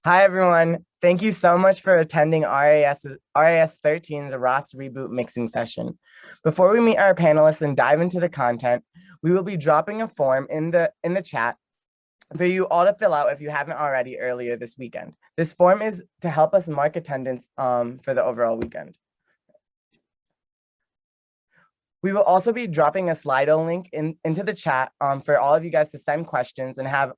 Hi, everyone. Thank you so much for attending RAS 13's Raas Reboot mixing session. Before we meet our panelists and dive into the content, we will be dropping a form in the chat for you all to fill out if you haven't already earlier this weekend. This form is to help us mark attendance for the overall weekend. We will also be dropping a Slido link into the chat for all of you guys to send questions and have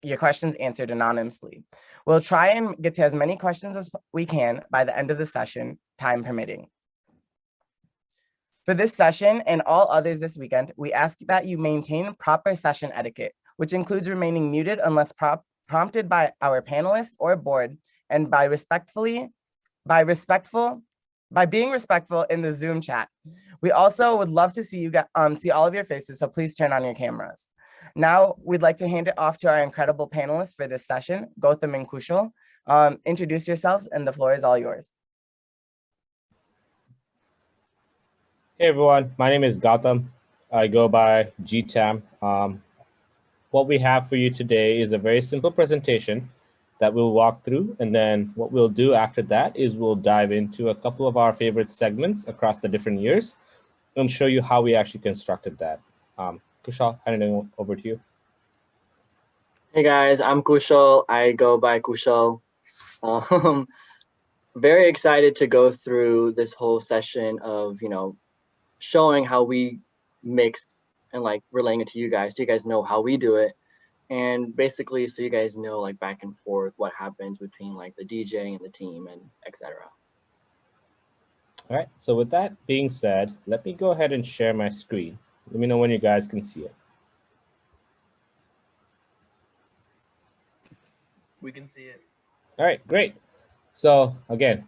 your questions answered anonymously. We'll try and get to as many questions as we can by the end of the session, time permitting. For this session and all others this weekend, we ask that you maintain proper session etiquette, which includes remaining muted unless prompted by our panelists or board, and by being respectful in the Zoom chat. We also would love to see all of your faces, so please turn on your cameras. Now, we'd like to hand it off to our incredible panelists for this session, Gautam and Kushal. Introduce yourselves, and the floor is all yours. Hey everyone, my name is Gautam. I go by GTAM. What we have for you today is a very simple presentation that we'll walk through, and then what we'll do after that is we'll dive into a couple of our favorite segments across the different years and show you how we actually constructed that. Kushal, handing it over to you. Hey guys, I'm Kushal. I go by Kushal. Very excited to go through this whole session of, showing how we mix and like relaying it to you guys so you guys know how we do it. And basically so you guys know like back and forth what happens between like the DJ and the team and etc. All right, so with that being said, let me go ahead and share my screen. Let me know when you guys can see it. We can see it. All right, great. So again,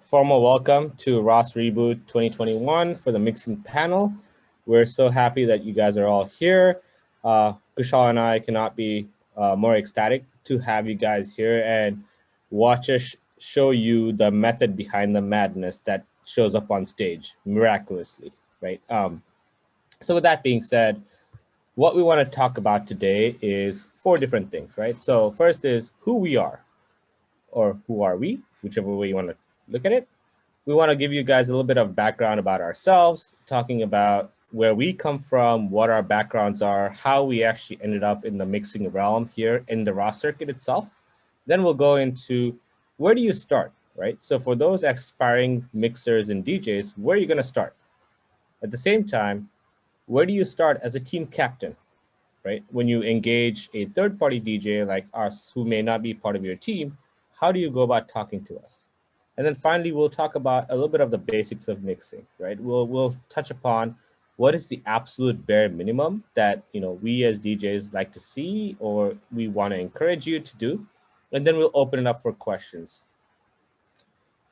formal welcome to Raas Reboot 2021 for the mixing panel. We're so happy that you guys are all here. Kushal and I cannot be more ecstatic to have you guys here and watch us show you the method behind the madness that shows up on stage miraculously, right? So with that being said, what we want to talk about today is 4 different things, right? So first is who we are, or who are we, whichever way you want to look at it. We want to give you guys a little bit of background about ourselves, talking about where we come from, what our backgrounds are, how we actually ended up in the mixing realm here in the Raas circuit itself. Then we'll go into where do you start, right? So for those aspiring mixers and DJs, where are you going to start? At the same time, where do you start as a team captain, right? When you engage a third-party DJ like us who may not be part of your team, how do you go about talking to us? And then finally, we'll talk about a little bit of the basics of mixing, right? We'll touch upon what is the absolute bare minimum that we as DJs like to see or we want to encourage you to do. And then we'll open it up for questions,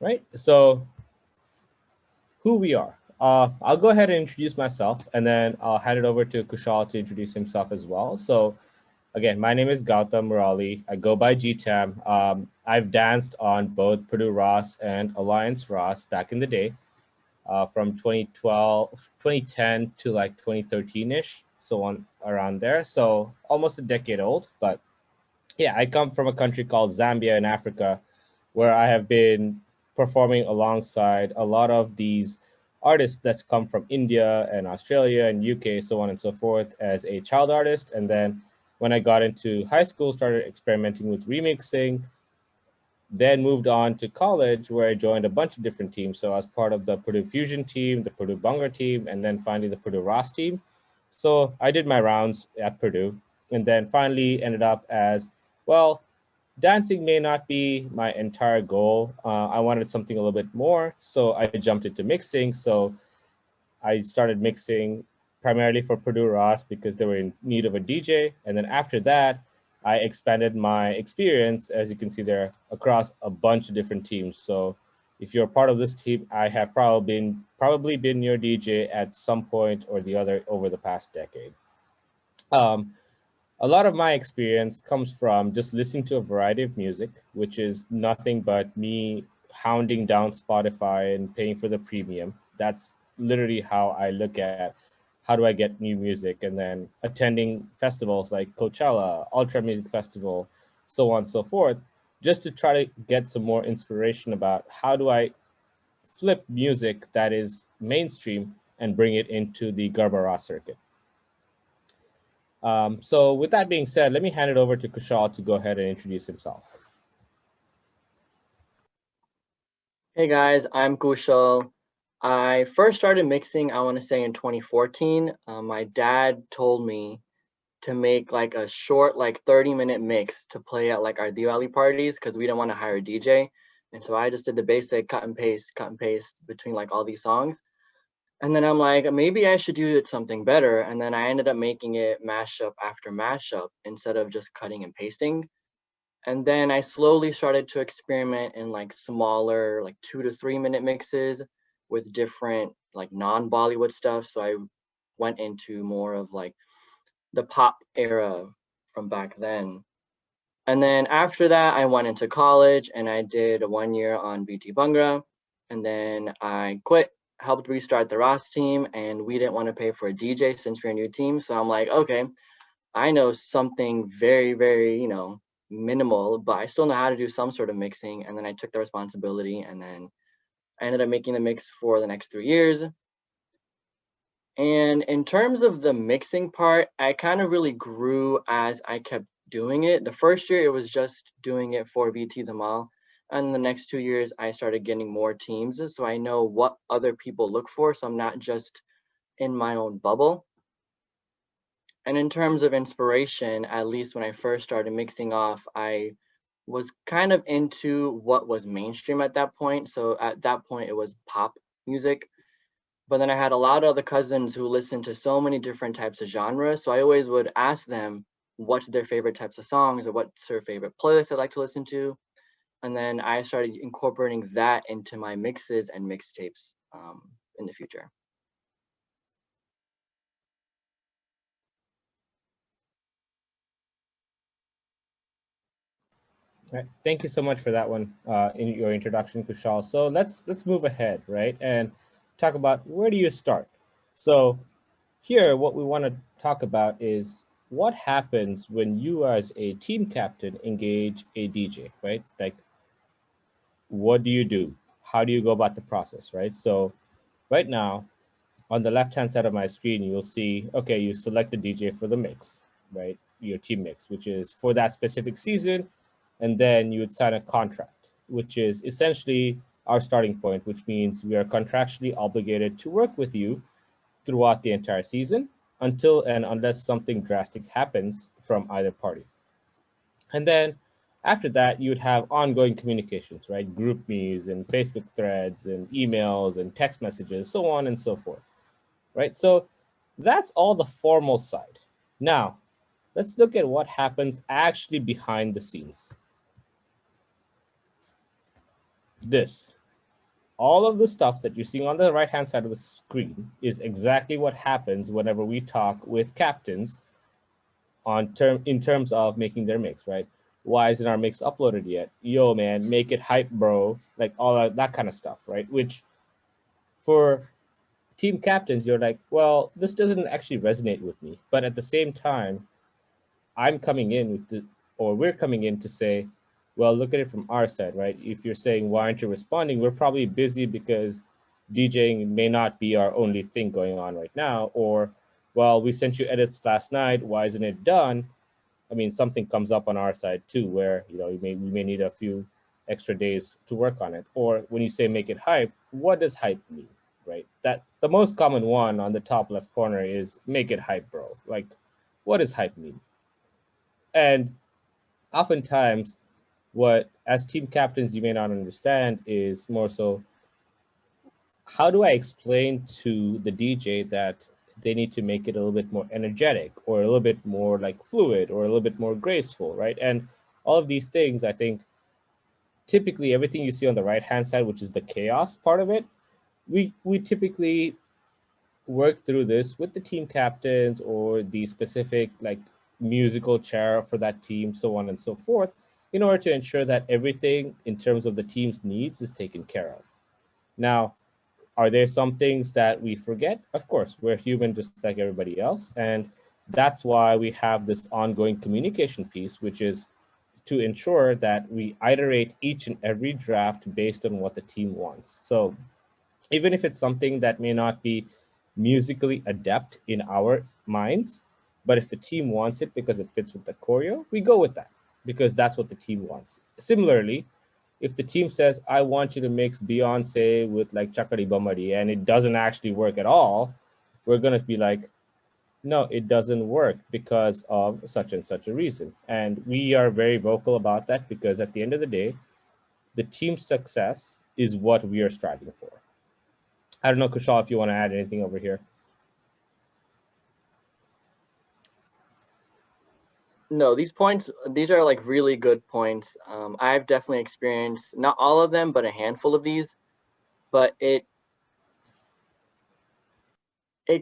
right? So who we are. I'll go ahead and introduce myself, and then I'll hand it over to Kushal to introduce himself as well. So again, my name is Gautam Murali. I go by GTAM. I've danced on both Purdue Raas and Alliance Raas back in the day, from 2010 to like 2013-ish, so on around there. So almost a decade old. But yeah, I come from a country called Zambia in Africa, where I have been performing alongside a lot of these artists that come from India and Australia and UK, so on and so forth, as a child artist. And then when I got into high school, started experimenting with remixing, then moved on to college where I joined a bunch of different teams. So I was part of the Purdue Fusion team, the Purdue Bunga team, and then finally the Purdue Raas team. So I did my rounds at Purdue and then finally ended up as, well, dancing may not be my entire goal. I wanted something a little bit more, so I jumped into mixing. So I started mixing primarily for Purdue Raas because they were in need of a DJ. And then after that, I expanded my experience, as you can see there, across a bunch of different teams. So if you're part of this team, I have probably been your DJ at some point or the other over the past decade. A lot of my experience comes from just listening to a variety of music, which is nothing but me hounding down Spotify and paying for the premium. That's literally how I look at how do I get new music, and then attending festivals like Coachella, Ultra Music Festival, so on and so forth. just to try to get some more inspiration about how do I flip music that is mainstream and bring it into the Garba Raas circuit. So with that being said, let me hand it over to Kushal to go ahead and introduce himself. Hey guys, I'm Kushal. I first started mixing, I want to say in 2014. My dad told me to make like a short, like 30-minute mix to play at like our Diwali parties because we didn't want to hire a DJ. And so I just did the basic cut and paste between like all these songs. And then I'm like, maybe I should do it something better. And then I ended up making it mashup after mashup instead of just cutting and pasting. And then I slowly started to experiment in like smaller, like 2 to 3 minute mixes with different like non-Bollywood stuff. So I went into more of like the pop era from back then. And then after that, I went into college and I did 1 year on BT Bhangra. And then I quit, helped restart the Raas team, and we didn't want to pay for a DJ since we're a new team. So I'm like, okay, I know something very, very, minimal, but I still know how to do some sort of mixing. And then I took the responsibility, and then I ended up making the mix for the next 3 years. And in terms of the mixing part, I kind of really grew as I kept doing it. The first year, it was just doing it for BT Dhamal. And the next 2 years, I started getting more teams. So I know what other people look for. So I'm not just in my own bubble. And in terms of inspiration, at least when I first started mixing off, I was kind of into what was mainstream at that point. So at that point, it was pop music. But then I had a lot of other cousins who listened to so many different types of genres. So I always would ask them what's their favorite types of songs or what's their favorite playlist they like to listen to. And then I started incorporating that into my mixes and mixtapes in the future. Right. Thank you so much for that one in your introduction, Kushal. So let's move ahead, right, and talk about where do you start. So here, what we want to talk about is what happens when you, as a team captain, engage a DJ, right? Like, what do you do? How do you go about the process, right? So right now, on the left-hand side of my screen, you'll see, okay, you select the DJ for the mix, right? Your team mix, which is for that specific season. And then you would sign a contract, which is essentially our starting point, which means we are contractually obligated to work with you throughout the entire season until and unless something drastic happens from either party. And then after that, you would have ongoing communications, right? Group me's and Facebook threads and emails and text messages, so on and so forth, right? So that's all the formal side. Now, let's look at what happens actually behind the scenes. This, all of the stuff that you're seeing on the right-hand side of the screen is exactly what happens whenever we talk with captains in terms of making their mix, right? Why isn't our mix uploaded yet? Yo, man, make it hype, bro. Like all of that kind of stuff, right? Which for team captains, you're like, well, this doesn't actually resonate with me. But at the same time, I'm coming in with we're coming in to say, well, look at it from our side, right? If you're saying, why aren't you responding? We're probably busy because DJing may not be our only thing going on right now. Or, well, we sent you edits last night. Why isn't it done? I mean, something comes up on our side too, where, we may need a few extra days to work on it. Or when you say make it hype, what does hype mean, right? That the most common one on the top left corner is make it hype, bro. Like, what does hype mean? And oftentimes, what as team captains you may not understand is more so, how do I explain to the DJ that they need to make it a little bit more energetic or a little bit more like fluid or a little bit more graceful, right? And all of these things, I think, typically everything you see on the right-hand side, which is the chaos part of it, we typically work through this with the team captains or the specific like musical chair for that team, so on and so forth, in order to ensure that everything in terms of the team's needs is taken care of. Now, are there some things that we forget? Of course, we're human just like everybody else. And that's why we have this ongoing communication piece, which is to ensure that we iterate each and every draft based on what the team wants. So even if it's something that may not be musically adept in our minds, but if the team wants it because it fits with the choreo, we go with that because that's what the team wants. Similarly, if the team says, I want you to mix Beyonce with like Chakari Bamari and it doesn't actually work at all, we're going to be like, no, it doesn't work because of such and such a reason. And we are very vocal about that because at the end of the day, the team's success is what we are striving for. I don't know, Kushal, if you want to add anything over here. No, these are like really good points. I've definitely experienced not all of them, but a handful of these. But it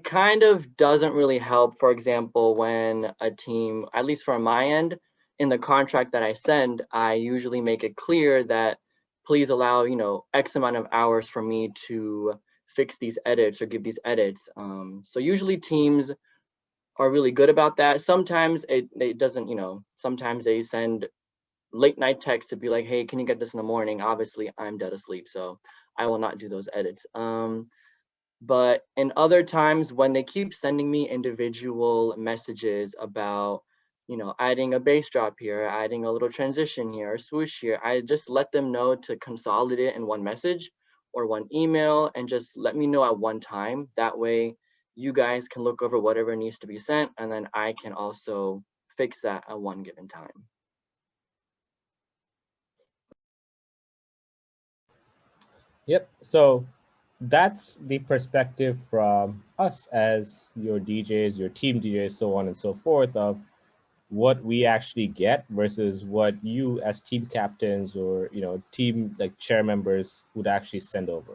kind of doesn't really help. For example, when a team, at least from my end, in the contract that I send, I usually make it clear that please allow, X amount of hours for me to fix these edits or give these edits. So usually teams are really good about that. Sometimes it doesn't, sometimes they send late night texts to be like, hey, can you get this in the morning? Obviously, I'm dead asleep, so I will not do those edits. But in other times when they keep sending me individual messages about, adding a bass drop here, adding a little transition here, or swoosh here, I just let them know to consolidate it in one message or one email and just let me know at one time. That way you guys can look over whatever needs to be sent, and then I can also fix that at one given time. Yep. So that's the perspective from us as your DJs, your team DJs, so on and so forth, of what we actually get versus what you as team captains or team like chair members would actually send over.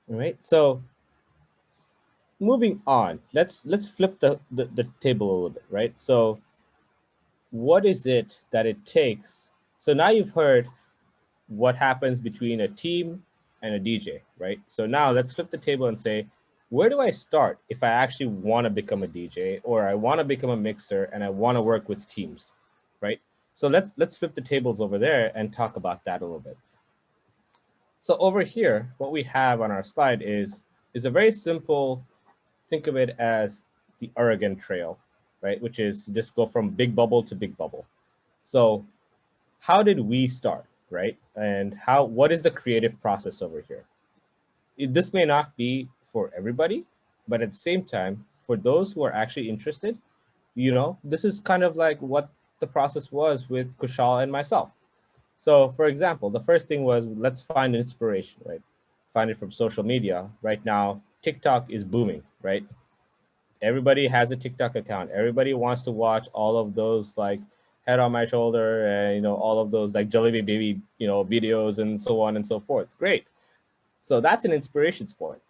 All right. So moving on, let's flip the table a little bit, right? So what is it that it takes? So now you've heard what happens between a team and a DJ, right? So now let's flip the table and say, where do I start if I actually want to become a DJ or I want to become a mixer and I want to work with teams, right? So let's flip the tables over there and talk about that a little bit. So over here, what we have on our slide is a very simple, think of it as the Oregon Trail, right? Which is just go from big bubble to big bubble. So how did we start, right? And what is the creative process over here? This may not be for everybody, but at the same time, for those who are actually interested, this is kind of like what the process was with Kushal and myself. So for example, the first thing was, let's find inspiration, right? Find it from social media. Right now, TikTok is booming, right? Everybody has a TikTok account. Everybody wants to watch all of those like head on my shoulder and all of those like Jollibee baby videos and so on and so forth. Great. So that's an inspiration point.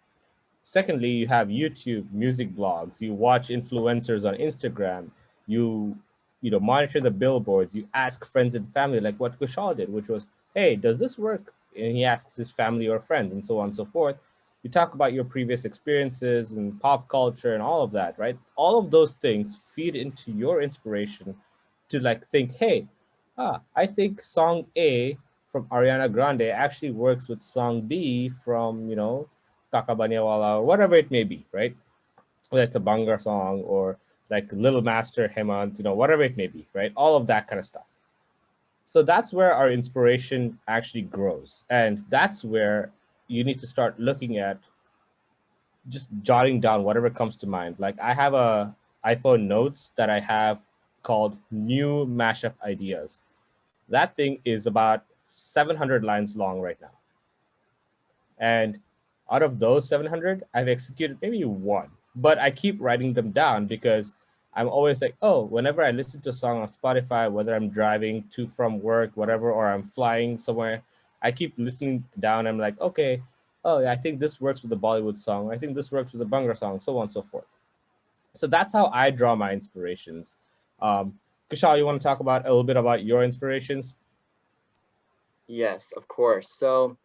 Secondly, you have YouTube, music blogs. You watch influencers on Instagram. You monitor the billboards. You ask friends and family, like what Kushal did, which was, hey, does this work? And he asks his family or friends and so on and so forth. You talk about your previous experiences and pop culture and all of that, right? All of those things feed into your inspiration to like think, hey, I think song A from Ariana Grande actually works with song B from, Kakabaniawala or whatever it may be, right? Whether it's a Banga song or like Little Master, Hemant, whatever it may be, right? All of that kind of stuff. So that's where our inspiration actually grows. And that's where you need to start looking at just jotting down whatever comes to mind. Like I have a iPhone notes that I have called new mashup ideas. That thing is about 700 lines long right now. And out of those 700, I've executed maybe one, but I keep writing them down because I'm always like, oh, whenever I listen to a song on Spotify, whether I'm driving to from work, whatever, or I'm flying somewhere, I keep listening down. I'm like, okay, oh, yeah, I think this works with the Bollywood song. I think this works with the Bhangra song, so on and so forth. So that's how I draw my inspirations. Kushal, you want to talk about a little bit about your inspirations? Yes, of course. So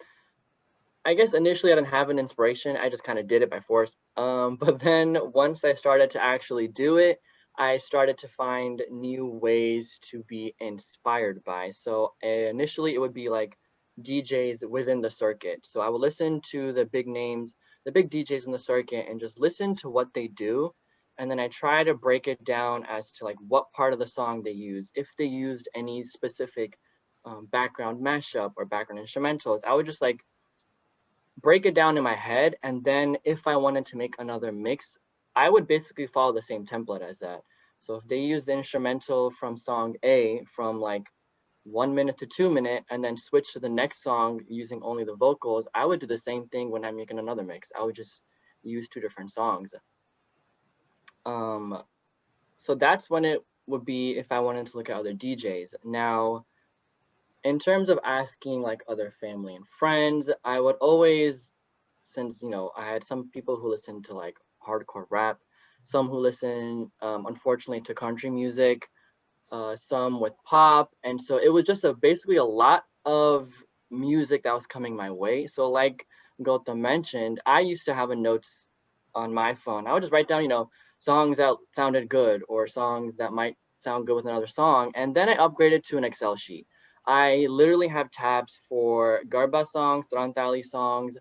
I guess initially I didn't have an inspiration. I just kind of did it by force. But then once I started to actually do it, I started to find new ways to be inspired by. So initially it would be like DJs within the circuit. So I would listen to the big names, the big DJs in the circuit, and just listen to what they do. And then I try to break it down as to like what part of the song they use. If they used any specific background mashup or background instrumentals, I would just like break it down in my head. And then if I wanted to make another mix, I would basically follow the same template as that. So if they use the instrumental from song A from like 1 minute to 2 minute and then switch to the next song using only the vocals, I would do the same thing when I'm making another mix. I would just use two different songs. Um, so that's when it would be if I wanted to look at other DJs. Now, in terms of asking like other family and friends, I would always, since I had some people who listen to like hardcore rap, some who listen, unfortunately, to country music, some with pop, and so it was just basically a lot of music that was coming my way. So like Gautam mentioned, I used to have a notes on my phone. I would just write down, songs that sounded good or songs that might sound good with another song, and then I upgraded to an Excel sheet. I literally have tabs for Garba songs, Trantali songs,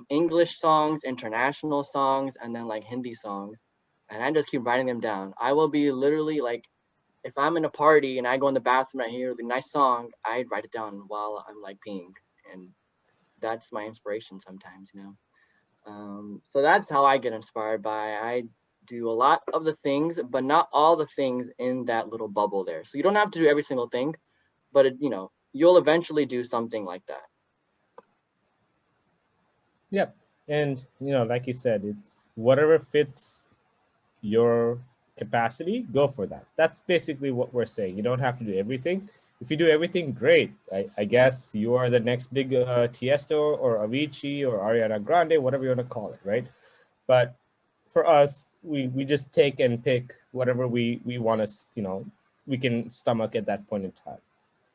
English songs, international songs, and then like Hindi songs. And I just keep writing them down. I will be literally like, if I'm in a party and I go in the bathroom and I hear the nice song, I write it down while I'm like peeing. And that's my inspiration sometimes. So that's how I get inspired by. I do a lot of the things, but not all the things in that little bubble there. So you don't have to do every single thing, but you'll eventually do something like that. Yep. And like you said, it's whatever fits your capacity, go for that. That's basically what we're saying. You don't have to do everything. If you do everything, great. I guess you are the next big Tiesto or Avicii or Ariana Grande, whatever you want to call it, right? But for us, we just take and pick whatever we want to, we can stomach at that point in time.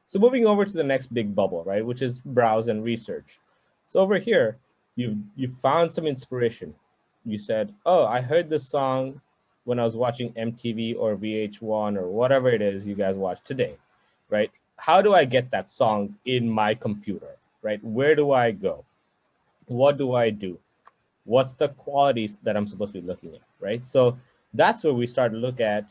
So moving over to the next big bubble, right, which is browse and research. So over here, you've found some inspiration. You said, "Oh, I heard this song when I was watching MTV or VH1 or whatever it is you guys watch today," right? How do I get that song in my computer, right? Where do I go? What do I do? What's the qualities that I'm supposed to be looking at, right? So that's where we start to look at.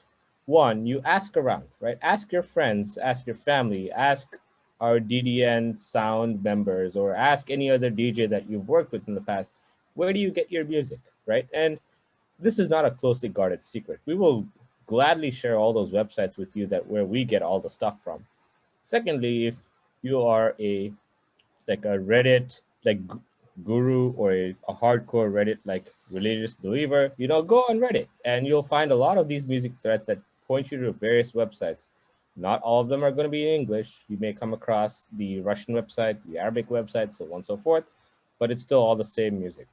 One, you ask around, right? Ask your friends, ask your family, ask our DDN sound members, or ask any other DJ that you've worked with in the past. Where do you get your music, right? And this is not a closely guarded secret. We will gladly share all those websites with you that where we get all the stuff from. Secondly, if you are a Reddit guru or a hardcore Reddit like religious believer, go on Reddit and you'll find a lot of these music threads that point you to various websites. Not all of them are going to be in English. You may come across the Russian website, the Arabic website, so on and so forth, but it's still all the same music.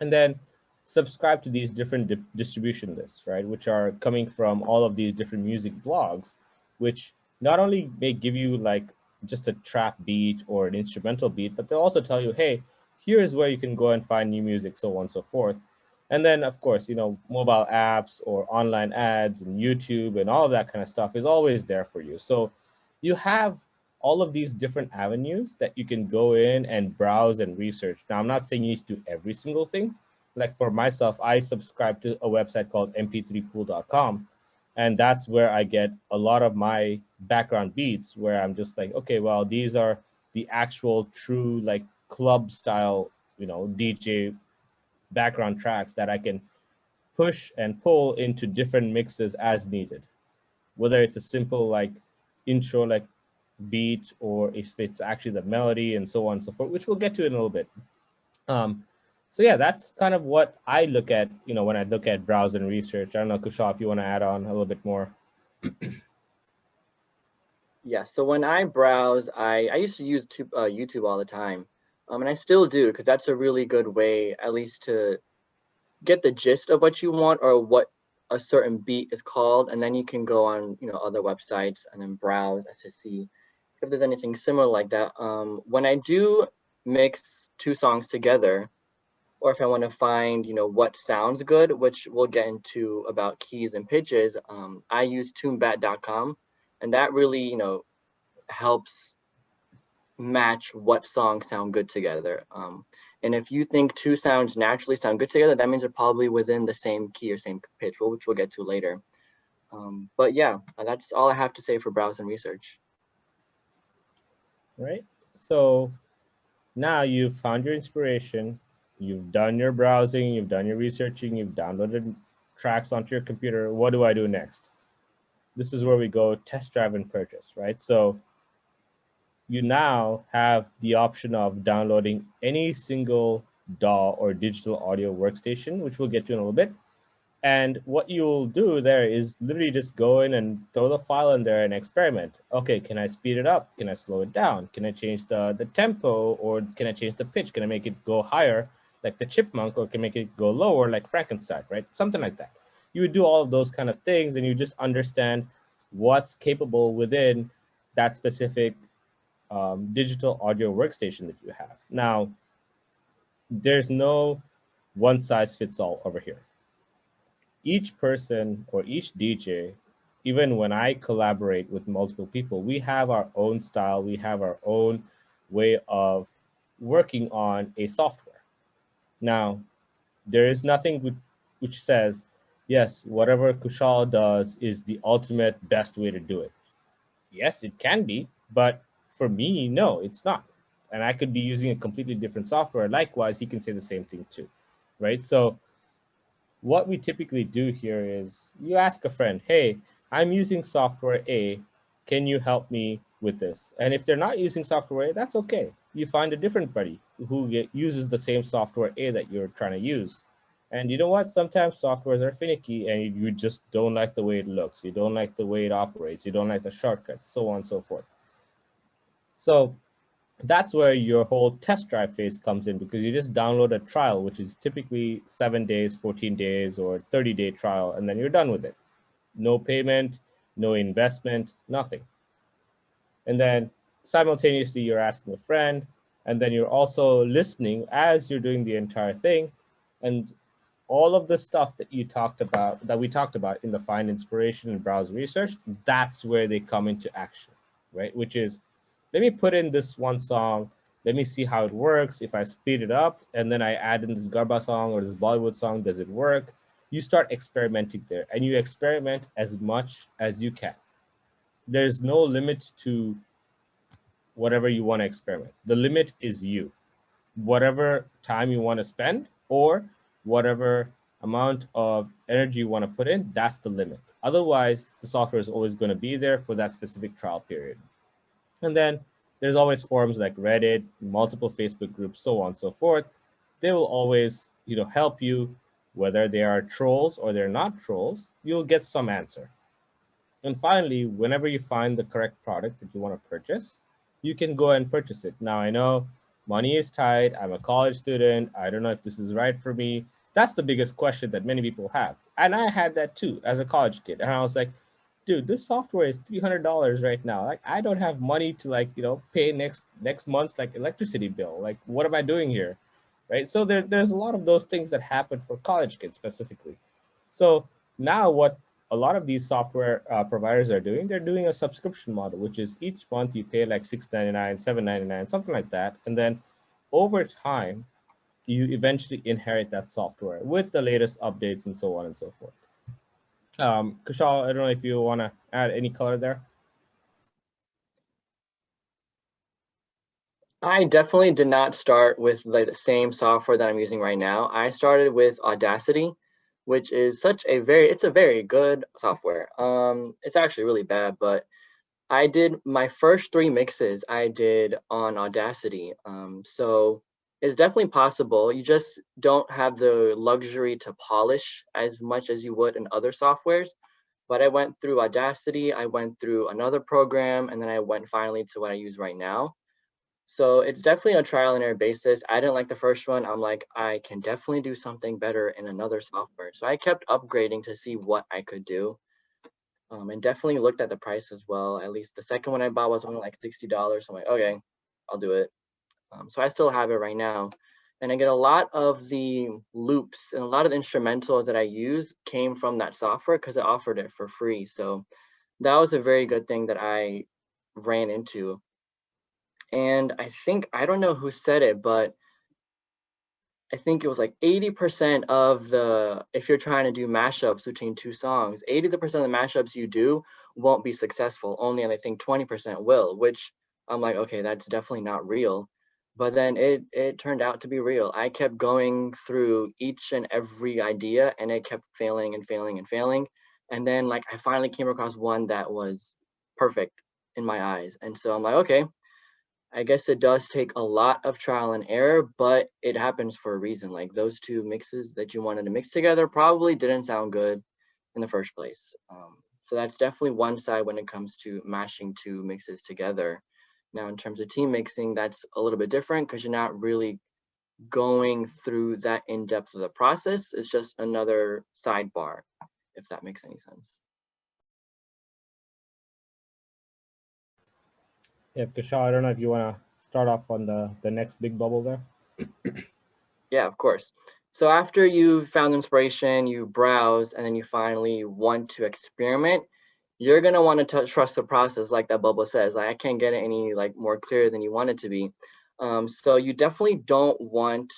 And then subscribe to these different distribution lists, right, which are coming from all of these different music blogs, which not only may give you like just a trap beat or an instrumental beat, but they'll also tell you, hey, here's where you can go and find new music, so on and so forth. And then, of course, mobile apps or online ads and YouTube and all of that kind of stuff is always there for you. So you have all of these different avenues that you can go in and browse and research. Now, I'm not saying you need to do every single thing. Like for myself, I subscribe to a website called mp3pool.com. And that's where I get a lot of my background beats where I'm just like, okay, well, these are the actual true like club style, DJ background tracks that I can push and pull into different mixes as needed. Whether it's a simple like intro like beat or if it's actually the melody and so on and so forth, which we'll get to in a little bit. So yeah, that's kind of what I look at, when I look at browse and research. I don't know, Kushal, if you want to add on a little bit more. Yeah, so when I browse, I used to use YouTube all the time. And I still do, because that's a really good way, at least to get the gist of what you want or what a certain beat is called. And then you can go on, other websites and then browse as to see if there's anything similar like that. When I do mix two songs together, or if I want to find, what sounds good, which we'll get into about keys and pitches, I use tunebat.com, and that really, helps match what songs sound good together. And if you think two sounds naturally sound good together, that means they're probably within the same key or same pitch, which we'll get to later. But yeah, that's all I have to say for browse and research. Right? So now you've found your inspiration, you've done your browsing, you've done your researching, you've downloaded tracks onto your computer. What do I do next? This is where we go test drive and purchase, right? So you now have the option of downloading any single DAW or digital audio workstation, which we'll get to in a little bit. And what you'll do there is literally just go in and throw the file in there and experiment. Okay, can I speed it up? Can I slow it down? Can I change the tempo, or can I change the pitch? Can I make it go higher like the chipmunk, or can I make it go lower like Frankenstein, right? Something like that. You would do all of those kind of things, and you just understand what's capable within that specific digital audio workstation that you have. Now, there's no one size fits all over here. Each person or each DJ, even when I collaborate with multiple people, we have our own style, we have our own way of working on a software. Now, there is nothing which says, yes, whatever Kushal does is the ultimate best way to do it. Yes, it can be, but for me, no, it's not. And I could be using a completely different software. Likewise, he can say the same thing too, right? So what we typically do here is you ask a friend, hey, I'm using software A. Can you help me with this? And if they're not using software A, that's okay. You find a different buddy who uses the same software A that you're trying to use. And you know what? Sometimes softwares are finicky and you just don't like the way it looks. You don't like the way it operates. You don't like the shortcuts, so on and so forth. So that's where your whole test drive phase comes in, because you just download a trial, which is typically 7 days, 14 days, or 30-day trial, and then you're done with it. No payment, no investment, nothing. And then simultaneously, you're asking a friend, and then you're also listening as you're doing the entire thing. And all of the stuff that we talked about in the find inspiration and browse research, that's where they come into action, right? Which is, let me put in this one song, let me see how it works. If I speed it up and then I add in this Garba song or this Bollywood song, does it work? You start experimenting there, and you experiment as much as you can. There's no limit to whatever you want to experiment. The limit is you. Whatever time you want to spend or whatever amount of energy you want to put in, that's the limit. Otherwise, the software is always going to be there for that specific trial period. And then there's always forums like Reddit, multiple Facebook groups, so on and so forth. They will always, help you, whether they are trolls or they're not trolls, you'll get some answer. And finally, whenever you find the correct product that you want to purchase, you can go and purchase it. Now, I know money is tight. I'm a college student. I don't know if this is right for me. That's the biggest question that many people have. And I had that too as a college kid. And I was like, dude, this software is $300 right now. Like, I don't have money to pay next month's electricity bill. Like, what am I doing here? Right. So there's a lot of those things that happen for college kids specifically. So now what a lot of these software providers are doing, they're doing a subscription model, which is each month you pay like $6.99, $7.99, something like that. And then over time, you eventually inherit that software with the latest updates and so on and so forth. Kushal, I don't know if you want to add any color there. I definitely did not start with the same software that I'm using right now. I started with Audacity, which is it's a very good software. It's actually really bad, but I did my first 3 mixes I did on Audacity. So it's definitely possible. You just don't have the luxury to polish as much as you would in other softwares. But I went through Audacity, I went through another program, and then I went finally to what I use right now. So it's definitely a trial and error basis. I didn't like the first one. I'm like, I can definitely do something better in another software. So I kept upgrading to see what I could do. And definitely looked at the price as well. At least the second one I bought was only like $60. So I'm like, okay, I'll do it. So I still have it right now. And I get a lot of the loops and a lot of the instrumentals that I use came from that software because it offered it for free. So that was a very good thing that I ran into. And I think, I don't know who said it, but I think it was like 80% of the, if you're trying to do mashups between two songs, 80% of the mashups you do won't be successful. Only, I think 20% will, which I'm like, okay, that's definitely not real. But then it turned out to be real. I kept going through each and every idea and it kept failing and failing and failing. And then like I finally came across one that was perfect in my eyes. And so I'm like, okay, I guess it does take a lot of trial and error, but it happens for a reason. Like those two mixes that you wanted to mix together probably didn't sound good in the first place. So that's definitely one side when it comes to mashing two mixes together. Now, in terms of team mixing, that's a little bit different because you're not really going through that in depth of the process. It's just another sidebar, if that makes any sense. Yeah, Kushal, I don't know if you want to start off on the next big bubble there. Yeah, of course. So after you've found inspiration, you browse, and then you finally want to experiment, you're gonna want to trust the process, like that bubble says. Like I can't get it any like more clear than you want it to be. So you definitely don't want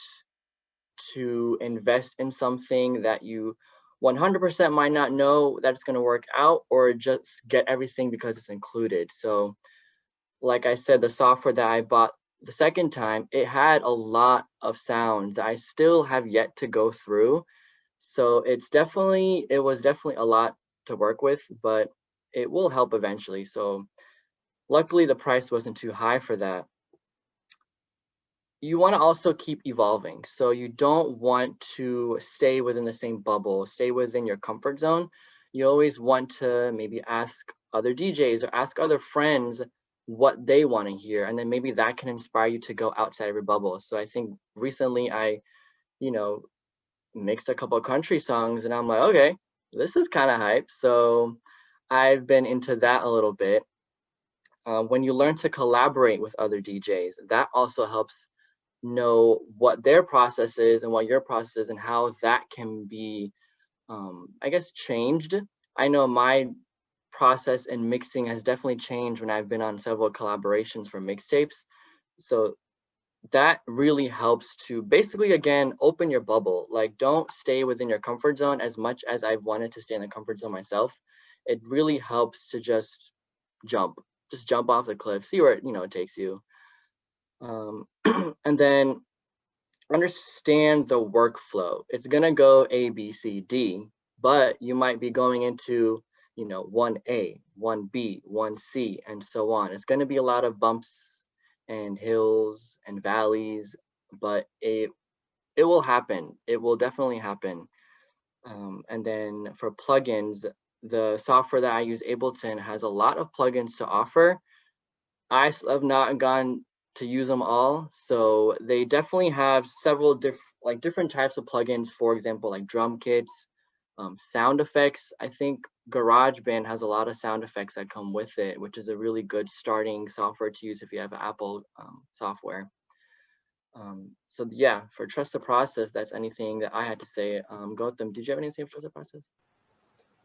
to invest in something that you 100% might not know that it's gonna work out, or just get everything because it's included. So like I said, the software that I bought the second time, it had a lot of sounds I still have yet to go through. So it was definitely a lot to work with, but it will help eventually. So luckily the price wasn't too high for that. You want to also keep evolving. So you don't want to stay within the same bubble, stay within your comfort zone. You always want to maybe ask other DJs or ask other friends what they want to hear. And then maybe that can inspire you to go outside of your bubble. So I think recently I, you know, mixed a couple of country songs and I'm like, okay, this is kind of hype. So I've been into that a little bit. When you learn to collaborate with other DJs, that also helps know what their process is and what your process is and how that can be, I guess, changed. I know my process in mixing has definitely changed when I've been on several collaborations for mixtapes. So that really helps to basically, again, open your bubble. Like, don't stay within your comfort zone as much as I've wanted to stay in the comfort zone myself. It really helps to just jump off the cliff, see where it takes you. And then understand the workflow. It's gonna go A, B, C, D, but you might be going into 1A, 1B, 1C, and so on. It's gonna be a lot of bumps and hills and valleys, but it will happen. It will definitely happen. And then for plugins, the software that I use, Ableton, has a lot of plugins to offer. I have not gone to use them all. So they definitely have several different types of plugins, for example, like drum kits, sound effects. I think GarageBand has a lot of sound effects that come with it, which is a really good starting software to use if you have Apple software. So yeah, for trust the process, that's anything that I had to say. Gautam, did you have anything for trust the process?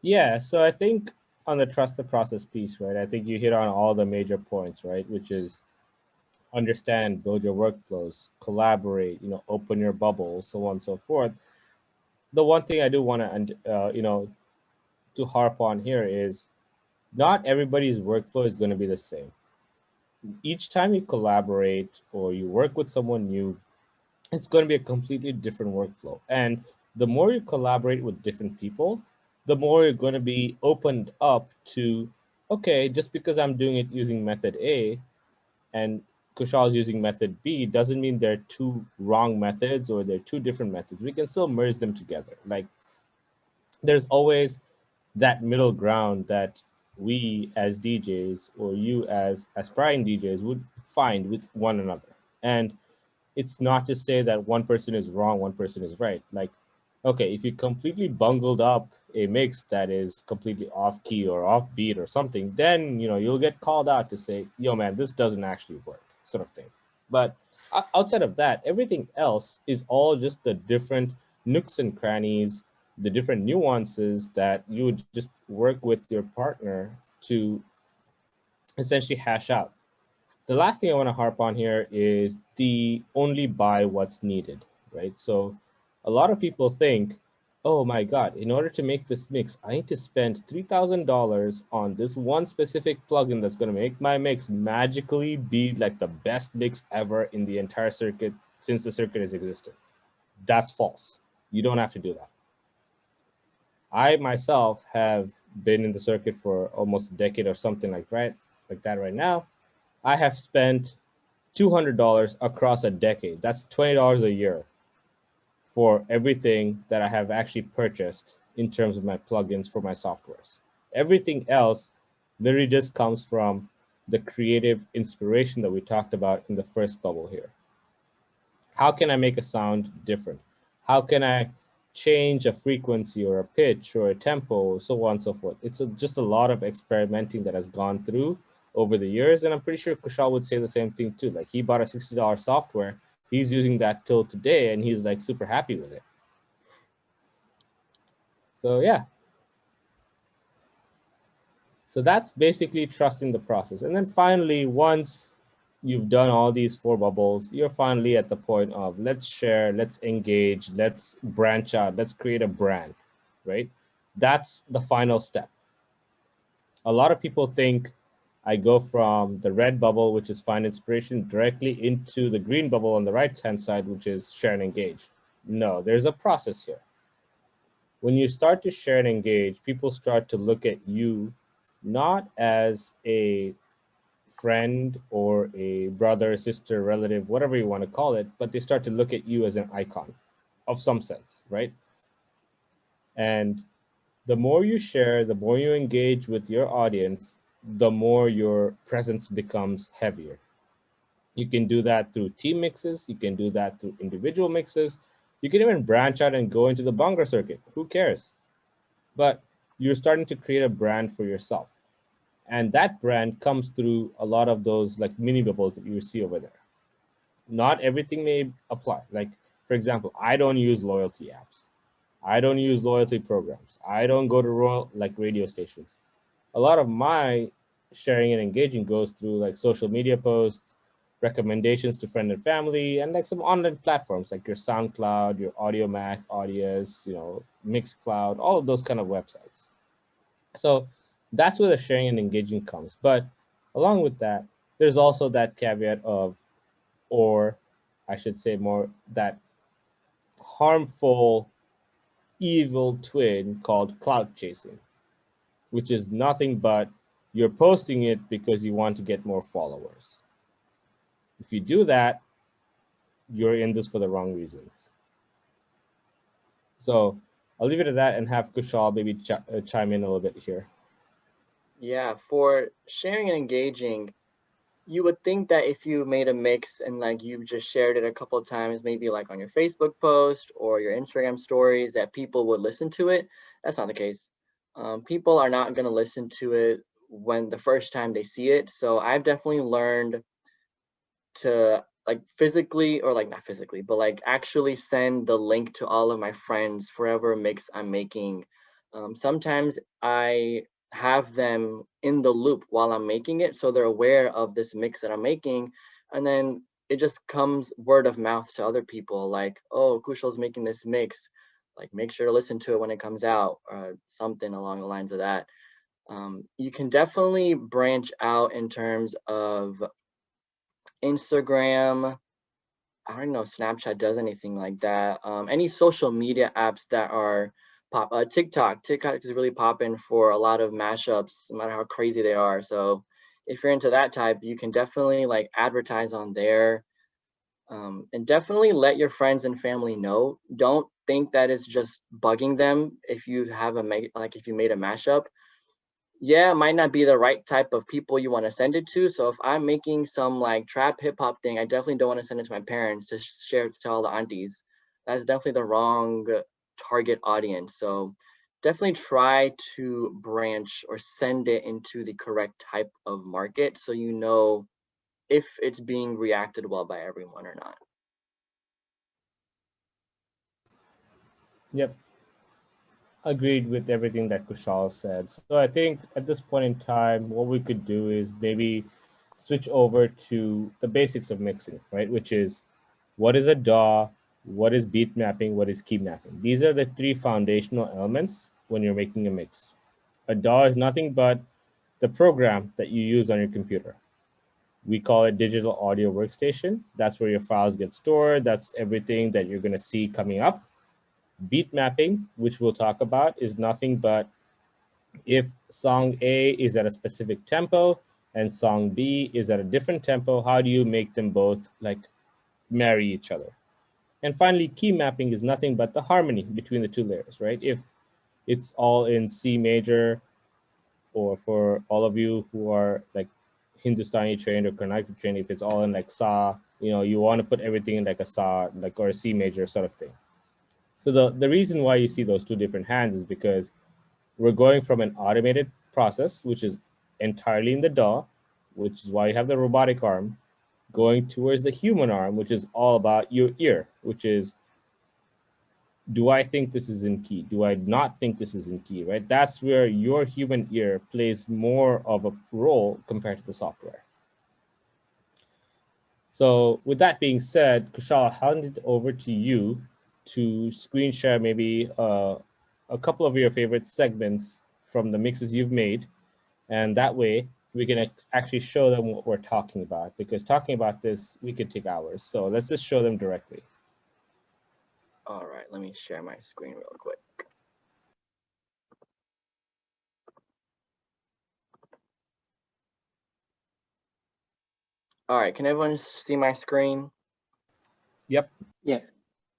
Yeah, so I think on the trust the process piece, right? I think you hit on all the major points, right? Which is understand, build your workflows, collaborate, open your bubble, so on and so forth. The one thing I do want to harp on here is not everybody's workflow is going to be the same. Each time you collaborate or you work with someone new, it's going to be a completely different workflow. And the more you collaborate with different people, the more you're going to be opened up to, okay, just because I'm doing it using method A and Kushal's using method B doesn't mean they're two wrong methods or they're two different methods. We can still merge them together. Like there's always that middle ground that we as DJs or you as aspiring DJs would find with one another. And it's not to say that one person is wrong, one person is right. Like, okay, if you completely bungled up a mix that is completely off key or off beat or something, then you'll get called out to say, yo man, this doesn't actually work, sort of thing. But Outside of that, everything else is all just the different nooks and crannies, the different nuances that you would just work with your partner to essentially hash out. The last thing I want to harp on here is the only buy what's needed, right? So a lot of people think, oh my God, in order to make this mix, I need to spend $3,000 on this one specific plugin that's going to make my mix magically be like the best mix ever in the entire circuit since the circuit has existed. That's false. You don't have to do that. I myself have been in the circuit for almost a decade or something like that right now. I have spent $200 across a decade. That's $20 a year for everything that I have actually purchased in terms of my plugins for my softwares. Everything else literally just comes from the creative inspiration that we talked about in the first bubble here. How can I make a sound different? How can I change a frequency or a pitch or a tempo, so on and so forth? It's just a lot of experimenting that has gone through over the years. And I'm pretty sure Kushal would say the same thing too. Like, he bought a $60 software. He's using that till today and he's like super happy with it. So yeah. So that's basically trusting the process. And then finally, once you've done all these 4 bubbles, you're finally at the point of let's share, let's engage, let's branch out, let's create a brand, right? That's the final step. A lot of people think I go from the red bubble, which is find inspiration, directly into the green bubble on the right-hand side, which is share and engage. No, there's a process here. When you start to share and engage, people start to look at you not as a friend or a brother, sister, relative, whatever you want to call it, but they start to look at you as an icon of some sense, right? And the more you share, the more you engage with your audience, the more your presence becomes heavier. You can do that through team mixes. You can do that through individual mixes. You can even branch out and go into the bongo circuit. Who cares? But you're starting to create a brand for yourself. And that brand comes through a lot of those like mini bubbles that you see over there. Not everything may apply. Like, for example, I don't use loyalty apps. I don't use loyalty programs. I don't go to radio stations. A lot of my sharing and engaging goes through like social media posts, recommendations to friend and family, and like some online platforms like your SoundCloud, your AudioMac, Audius, Mixcloud, all of those kind of websites. So that's where the sharing and engaging comes. But along with that, there's also that caveat of, or I should say more, that harmful, evil twin called clout chasing, which is nothing but you're posting it because you want to get more followers. If you do that, you're in this for the wrong reasons. So I'll leave it at that and have Kushal maybe chime in a little bit here. Yeah, for sharing and engaging, you would think that if you made a mix and like you've just shared it a couple of times, maybe like on your Facebook post or your Instagram stories, that people would listen to it. That's not the case. People are not going to listen to it when the first time they see it. So I've definitely learned to like physically, or like not physically, but like actually send the link to all of my friends for whatever mix I'm making. Sometimes I have them in the loop while I'm making it, so they're aware of this mix that I'm making, and then it just comes word of mouth to other people, like, oh, Kushal's making this mix, like make sure to listen to it when it comes out, or something along the lines of that. You can definitely branch out in terms of Instagram. I don't know if Snapchat does anything like that. Any social media apps that are TikTok is really popping for a lot of mashups, no matter how crazy they are. So if you're into that type, you can definitely like advertise on there, and definitely let your friends and family know. Don't think that it's just bugging them if you have if you made a mashup. Yeah, it might not be the right type of people you want to send it to. So if I'm making some like trap hip hop thing, I definitely don't want to send it to my parents to share to all the aunties. That's definitely the wrong target audience. So definitely try to branch or send it into the correct type of market, so you know if it's being reacted well by everyone or not. Yep. Agreed with everything that Kushal said. So I think at this point in time, what we could do is maybe switch over to the basics of mixing, right? Which is what is a DAW, what is beat mapping, what is key mapping. These are the three foundational elements when you're making a mix. A DAW is nothing but the program that you use on your computer. We call it digital audio workstation. That's where your files get stored. That's everything that you're going to see coming up. Beat mapping, which we'll talk about, is nothing but if song A is at a specific tempo and song B is at a different tempo, how do you make them both like marry each other? And finally, key mapping is nothing but the harmony between the two layers, right? If it's all in C major, or for all of you who are like Hindustani trained or Carnatic trained, if it's all in like Sa, you want to put everything in like a Sa, like, or a C major sort of thing. So the reason why you see those two different hands is because we're going from an automated process, which is entirely in the DAW, which is why you have the robotic arm, going towards the human arm, which is all about your ear, which is, do I think this is in key? Do I not think this is in key, right? That's where your human ear plays more of a role compared to the software. So with that being said, Kushal, I'll hand it over to you to screen share maybe a couple of your favorite segments from the mixes you've made. And that way we can actually show them what we're talking about, because talking about this, we could take hours. So let's just show them directly. All right, let me share my screen real quick. All right, can everyone see my screen? Yep. Yeah.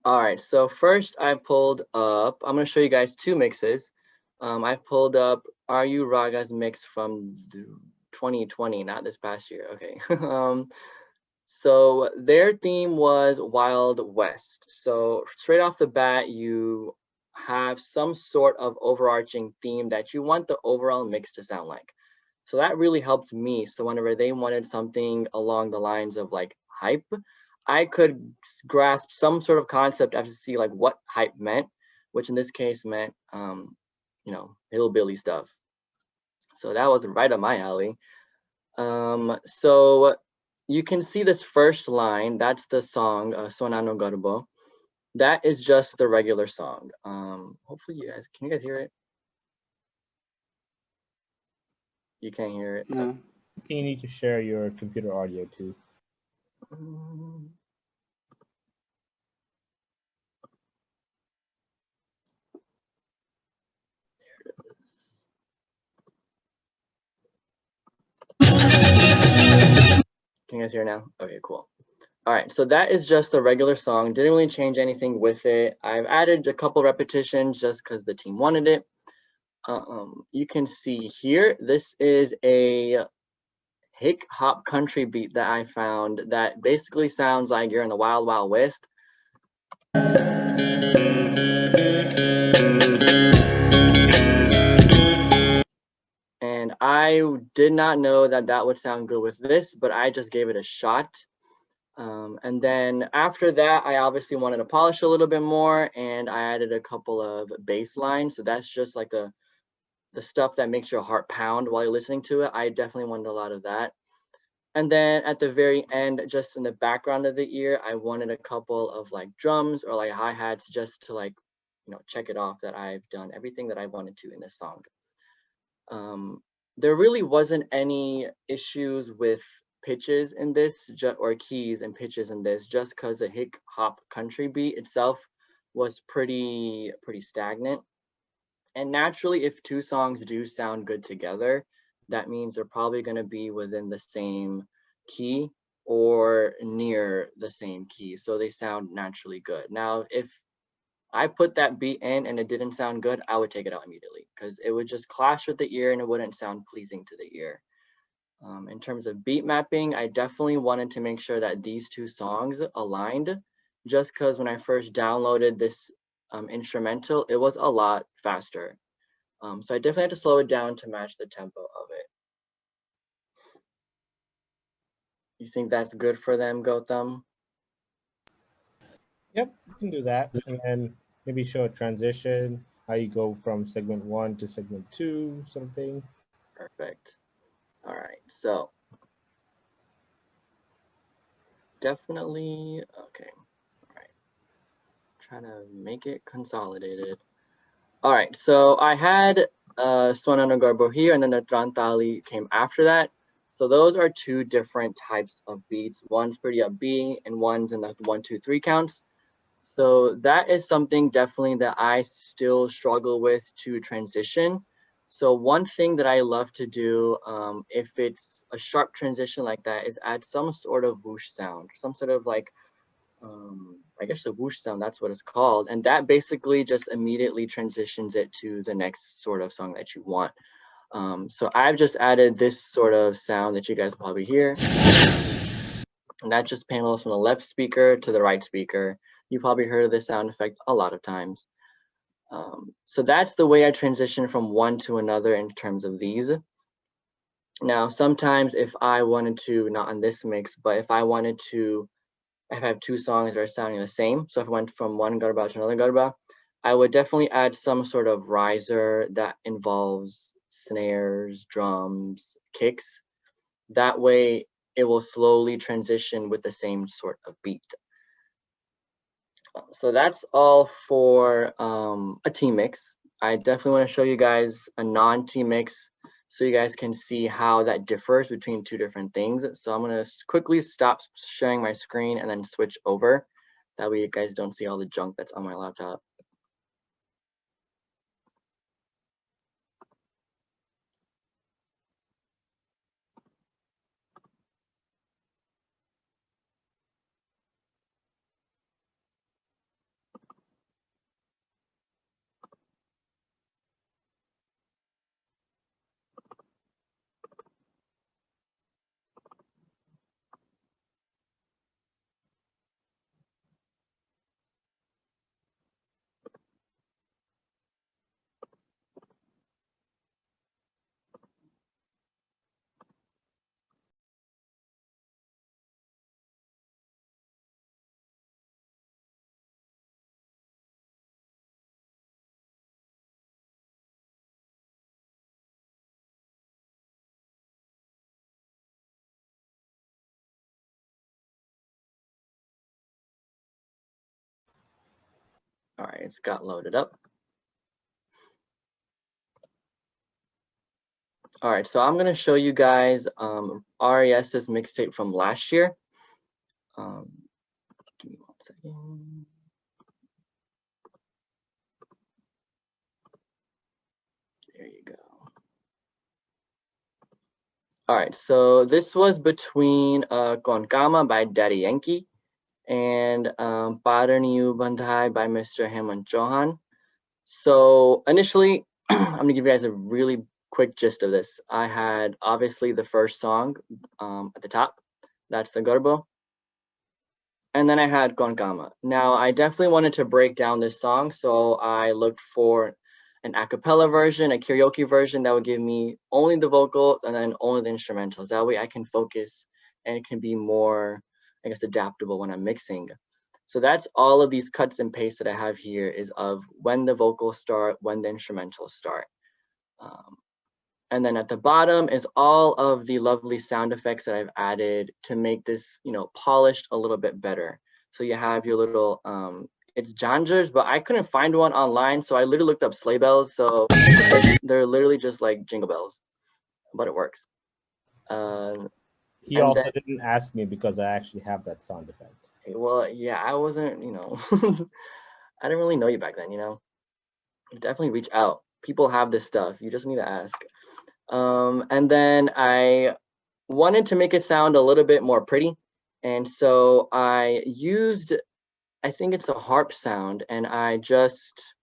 All right, so first I pulled up, I'm gonna show you guys two mixes. I've pulled up Are You Raga's mix from 2020, not this past year, okay. So their theme was Wild West. So straight off the bat, you have some sort of overarching theme that you want the overall mix to sound like. So that really helped me. So whenever they wanted something along the lines of like hype, I could grasp some sort of concept as to see like what hype meant, which in this case meant, hillbilly stuff. So that was right up my alley. So you can see this first line, that's the song, Sonano Garbo. That is just the regular song. Hopefully can you guys hear it? You can't hear it? No. You need to share your computer audio too. Can you guys hear now? Okay, cool. All right, so that is just the regular song. Didn't really change anything with it. I've added a couple repetitions just because the team wanted it. You can see here, this is a hip hop country beat that I found that basically sounds like you're in the Wild Wild West. And I did not know that that would sound good with this, but I just gave it a shot. And then after that, I obviously wanted to polish a little bit more, and I added a couple of bass lines. So that's just like the stuff that makes your heart pound while you're listening to it. I definitely wanted a lot of that. And then at the very end, just in the background of the ear, I wanted a couple of like drums or like hi-hats just to like, check it off that I've done everything that I wanted to in this song. There really wasn't any issues with pitches in this or keys and pitches in this, just because the hip hop country beat itself was pretty stagnant. And naturally, if two songs do sound good together, that means they're probably going to be within the same key or near the same key, so they sound naturally good. Now, if I put that beat in and it didn't sound good, I would take it out immediately because it would just clash with the ear and it wouldn't sound pleasing to the ear. In terms of beat mapping, I definitely wanted to make sure that these two songs aligned, just because when I first downloaded this instrumental, it was a lot faster. So I definitely had to slow it down to match the tempo of it. You think that's good for them, Gautam? Yep, you can do that, and then maybe show a transition, how you go from segment 1 to segment 2, sort of thing. Perfect. All right, so definitely, okay. All right, trying to make it consolidated. All right, so I had Swanana Garbo here, and then the Trantali came after that. So those are two different types of beats. One's pretty upbeat, and one's in the 1, 2, 3 counts. So that is something definitely that I still struggle with to transition. So one thing that I love to do, if it's a sharp transition like that, is add some sort of whoosh sound, some sort of like, I guess the whoosh sound, that's what it's called. And that basically just immediately transitions it to the next sort of song that you want. So I've just added this sort of sound that you guys will probably hear. And that just panels from the left speaker to the right speaker. You probably heard of this sound effect a lot of times. So that's the way I transition from one to another in terms of these. Now, sometimes if I wanted to, not on this mix, but if I wanted to, if I have two songs that are sounding the same, so if I went from one garba to another garba, I would definitely add some sort of riser that involves snares, drums, kicks. That way it will slowly transition with the same sort of beat. So that's all for a team mix. I definitely want to show you guys a non-team mix so you guys can see how that differs between two different things. So I'm going to quickly stop sharing my screen and then switch over. That way you guys don't see all the junk that's on my laptop. All right, it's got loaded up. All right, so I'm gonna show you guys RES's mixtape from last year. Give me 1 second. There you go. All right, so this was between Konkama by Daddy Yankee and Paraniyu Bandhai by Mr. Hemant Chauhan. So initially, I'm gonna give you guys a really quick gist of this. I had obviously the first song at the top, that's the Garbo. And then I had Konkama. Now I definitely wanted to break down this song, so I looked for an a cappella version, a karaoke version that would give me only the vocals and then only the instrumentals. That way I can focus and it can be more, I guess, adaptable when I'm mixing. So that's all of these cuts and pastes that I have here is of when the vocals start, when the instrumentals start. And then at the bottom is all of the lovely sound effects that I've added to make this, polished a little bit better. So you have your little, it's janjers, but I couldn't find one online. So I literally looked up sleigh bells. So they're literally just like jingle bells, but it works. He also didn't ask me because I actually have that sound effect. Well, yeah, I wasn't, I didn't really know you back then, Definitely reach out. People have this stuff. You just need to ask. And then I wanted to make it sound a little bit more pretty. And so I used, I think it's a harp sound, and I just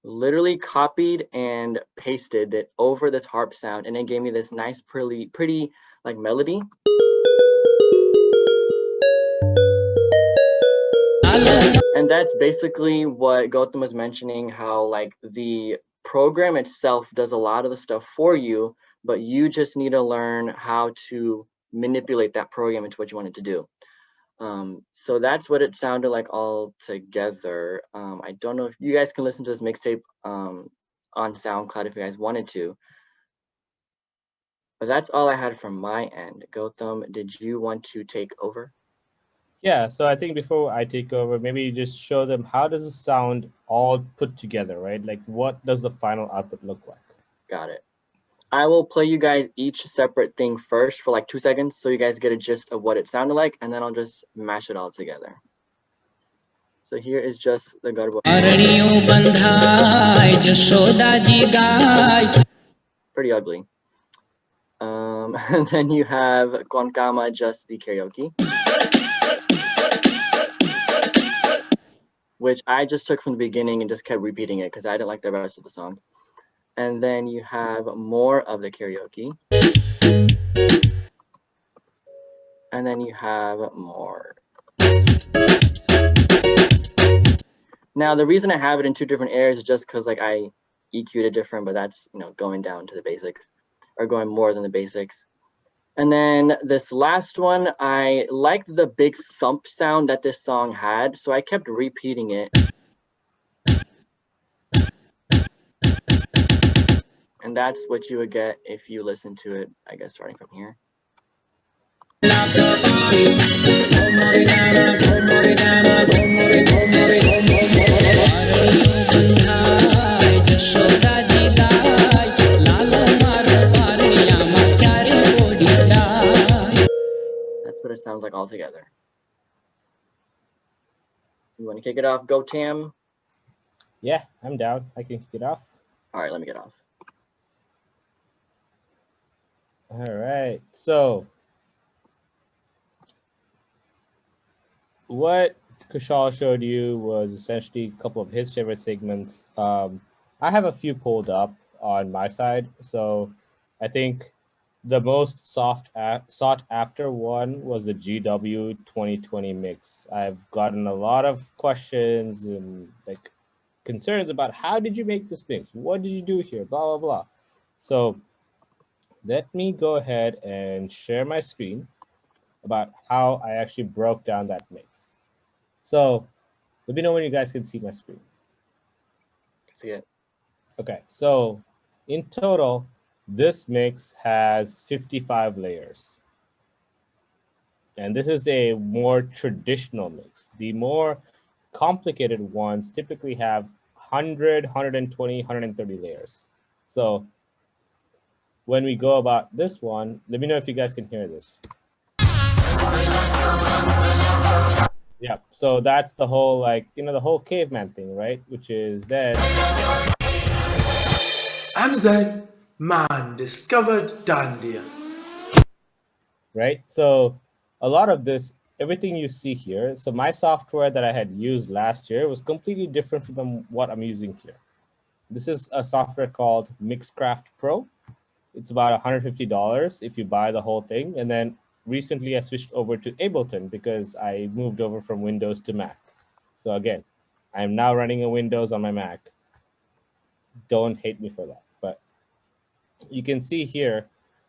literally copied and pasted it over this harp sound, and it gave me this nice, pretty like melody. And that's basically what Gautam was mentioning, how like the program itself does a lot of the stuff for you, but you just need to learn how to manipulate that program into what you want it to do. So that's what it sounded like all together. I don't know if you guys can listen to this mixtape on SoundCloud if you guys wanted to. But that's all I had from my end. Gautam, did you want to take over? Yeah, so I think before I take over, maybe just show them how does it sound all put together, right? Like what does the final output look like? Got it. I will play you guys each separate thing first for like 2 seconds so you guys get a gist of what it sounded like, and then I'll just mash it all together. So here is just the garba. Pretty ugly. And then you have Konkama, just the karaoke, which I just took from the beginning and just kept repeating it because I didn't like the rest of the song. And then you have more of the karaoke. And then you have more. Now, the reason I have it in 2 different areas is just because like I EQ'd it different, but that's, you know, going down to the basics or going more than the basics. And then this last one, I liked the big thump sound that this song had, so I kept repeating it. And that's what you would get if you listen to it, I guess, starting from here. That's what it sounds like all together. You want to kick it off, Go Tam? Yeah, I'm down. I can kick it off. All right, let me get off. All right. So what Kushal showed you was essentially a couple of his favorite segments. I have a few pulled up on my side. So I think the most sought after one was the GW 2020 mix. I've gotten a lot of questions and like concerns about how did you make this mix? What did you do here? Blah, blah, blah. So let me go ahead and share my screen about how I actually broke down that mix. So let me know when you guys can see my screen. See it. Okay, so in total, this mix has 55 layers. And this is a more traditional mix. The more complicated ones typically have 100, 120, 130 layers. So when we go about this one, let me know if you guys can hear this. Yeah, so that's the whole, like, you know, the whole caveman thing, right? Which is that. And then man discovered Dandia. Right, so a lot of this, everything you see here, so my software that I had used last year was completely different from what I'm using here. This is a software called Mixcraft Pro. It's about $150 if you buy the whole thing. And then recently I switched over to Ableton because I moved over from Windows to Mac. So again, I'm now running a Windows on my Mac. Don't hate me for that. But you can see here,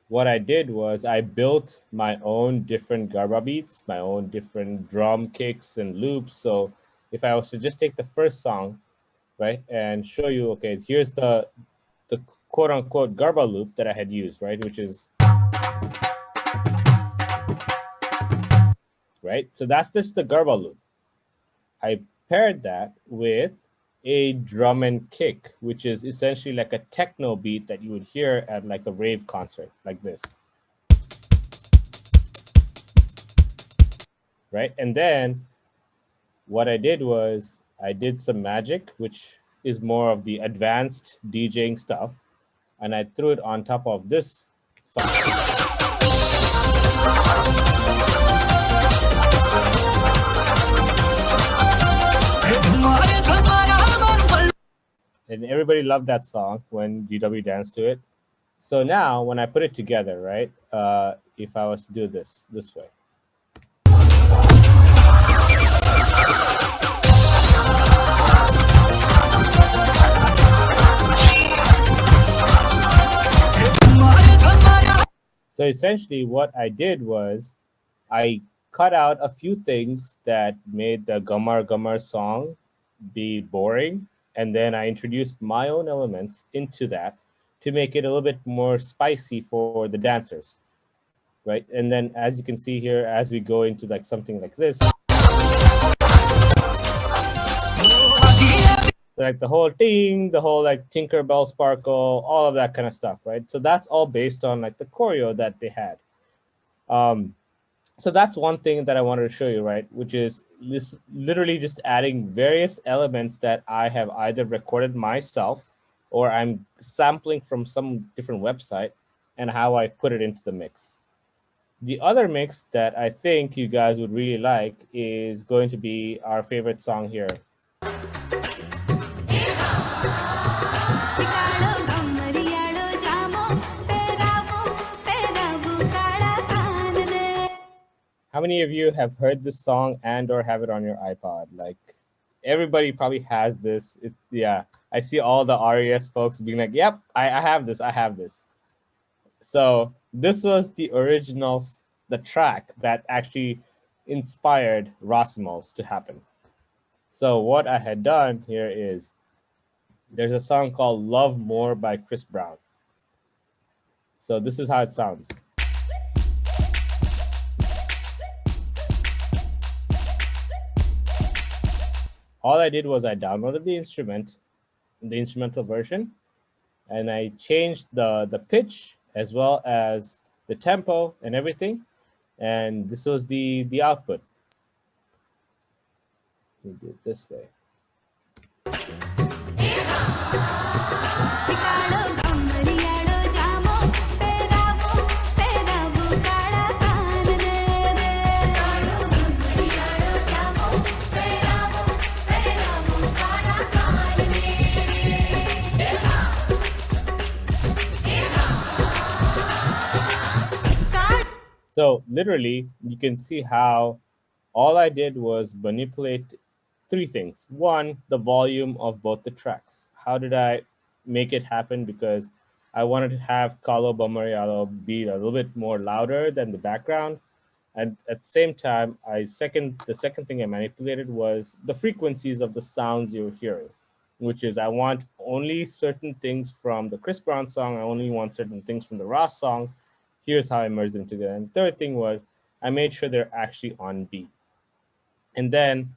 what I did was I built my own different garba beats, my own different drum kicks and loops. So if I was to just take the first song, right, and show you, okay, here's the quote unquote garba loop that I had used, right, which is, right? So that's just the garba loop. I paired that with a drum and kick, which is essentially like a techno beat that you would hear at like a rave concert, like this. Right? And then what I did was I did some magic, which is more of the advanced DJing stuff. And I threw it on top of this song. And everybody loved that song when GW danced to it. So now when I put it together, right, if I was to do this way. So essentially what I did was I cut out a few things that made the Gamar Gamar song be boring. And then I introduced my own elements into that to make it a little bit more spicy for the dancers, right? And then as you can see here, as we go into like something like this, so like the whole ting, the whole like Tinkerbell sparkle, all of that kind of stuff, right? So that's all based on like the choreo that they had. So that's one thing that I wanted to show you, right? Which is this literally just adding various elements that I have either recorded myself or I'm sampling from some different website and how I put it into the mix. The other mix that I think you guys would really like is going to be our favorite song here. How many of you have heard this song and or have it on your iPod? Like everybody probably has this. Yeah, I see all the RES folks being like, yep, I have this, I have this. So this was the original, the track that actually inspired Rasimals to happen. So what I had done here is there's a song called Love More by Chris Brown. So this is how it sounds. All I did was I downloaded the instrumental version, and I changed the pitch as well as the tempo and everything. And this was the output. Let me do it this way. So literally, you can see how all I did was manipulate three things. One, the volume of both the tracks. How did I make it happen? Because I wanted to have Kalo Bamarialo be a little bit more louder than the background. And at the same time, the second thing I manipulated was the frequencies of the sounds you're hearing, which is I want only certain things from the Chris Brown song. I only want certain things from the Raas song. Here's how I merged them together. And the third thing was I made sure they're actually on beat. And then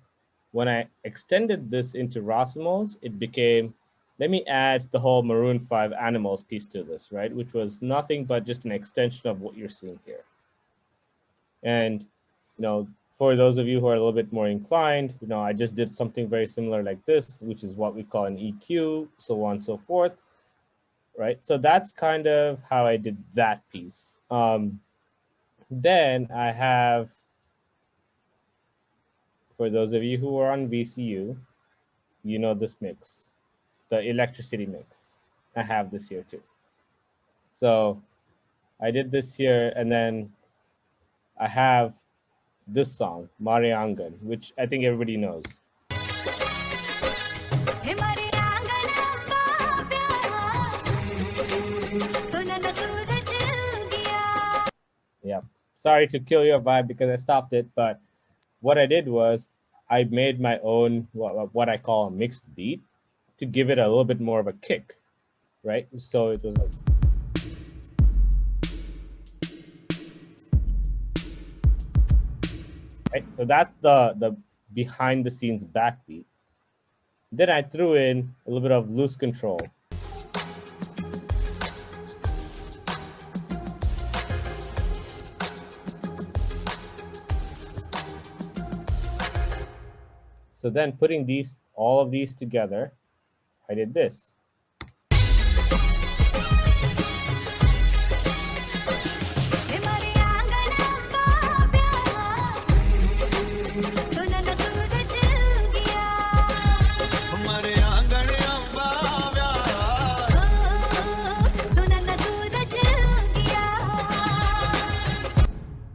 when I extended this into Rasimals, it became, let me add the whole Maroon 5 Animals piece to this, right? Which was nothing but just an extension of what you're seeing here. And, for those of you who are a little bit more inclined, I just did something very similar like this, which is what we call an EQ, so on and so forth. Right, so that's kind of how I did that piece. Then I have, for those of you who are on VCU, this mix, the electricity mix. I have this here too. So I did this here, and then I have this song, Mariangan, which I think everybody knows. Yeah, sorry to kill your vibe because I stopped it, but what I did was I made my own, what I call a mixed beat to give it a little bit more of a kick, right? So it was like, right? So that's the behind the scenes backbeat. Then I threw in a little bit of loose control. So then putting all of these together, I did this.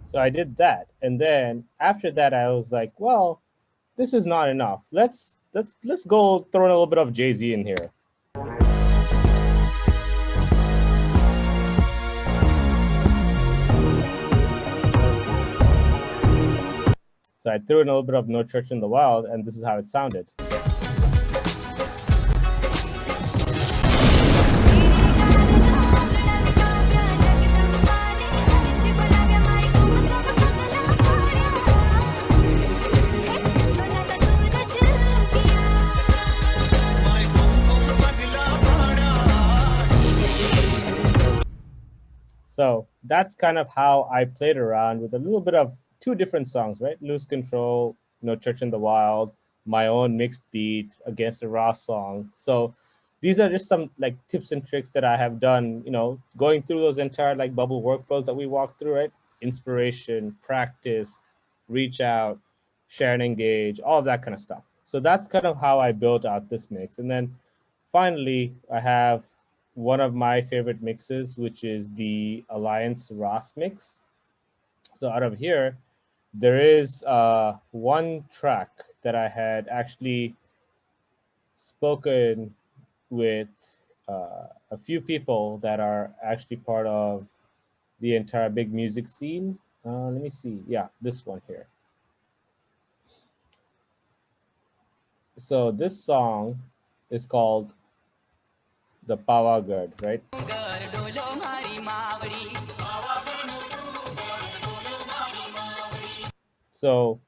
So I did that. And then after that, I was like, well, this is not enough. Let's go throw in a little bit of Jay-Z in here. So I threw in a little bit of No Church in the Wild, and this is how it sounded. So that's kind of how I played around with a little bit of two different songs, right? Lose Control, No Church in the Wild, my own mixed beat against a Raas song. So these are just some like tips and tricks that I have done, going through those entire like bubble workflows that we walked through, right? Inspiration, practice, reach out, share and engage, all of that kind of stuff. So that's kind of how I built out this mix. And then finally, I have one of my favorite mixes, which is the Alliance Raas mix. So out of here, there is one track that I had actually spoken with a few people that are actually part of the entire big music scene. Let me see. Yeah, this one here. So this song is called the Pavagad, right? So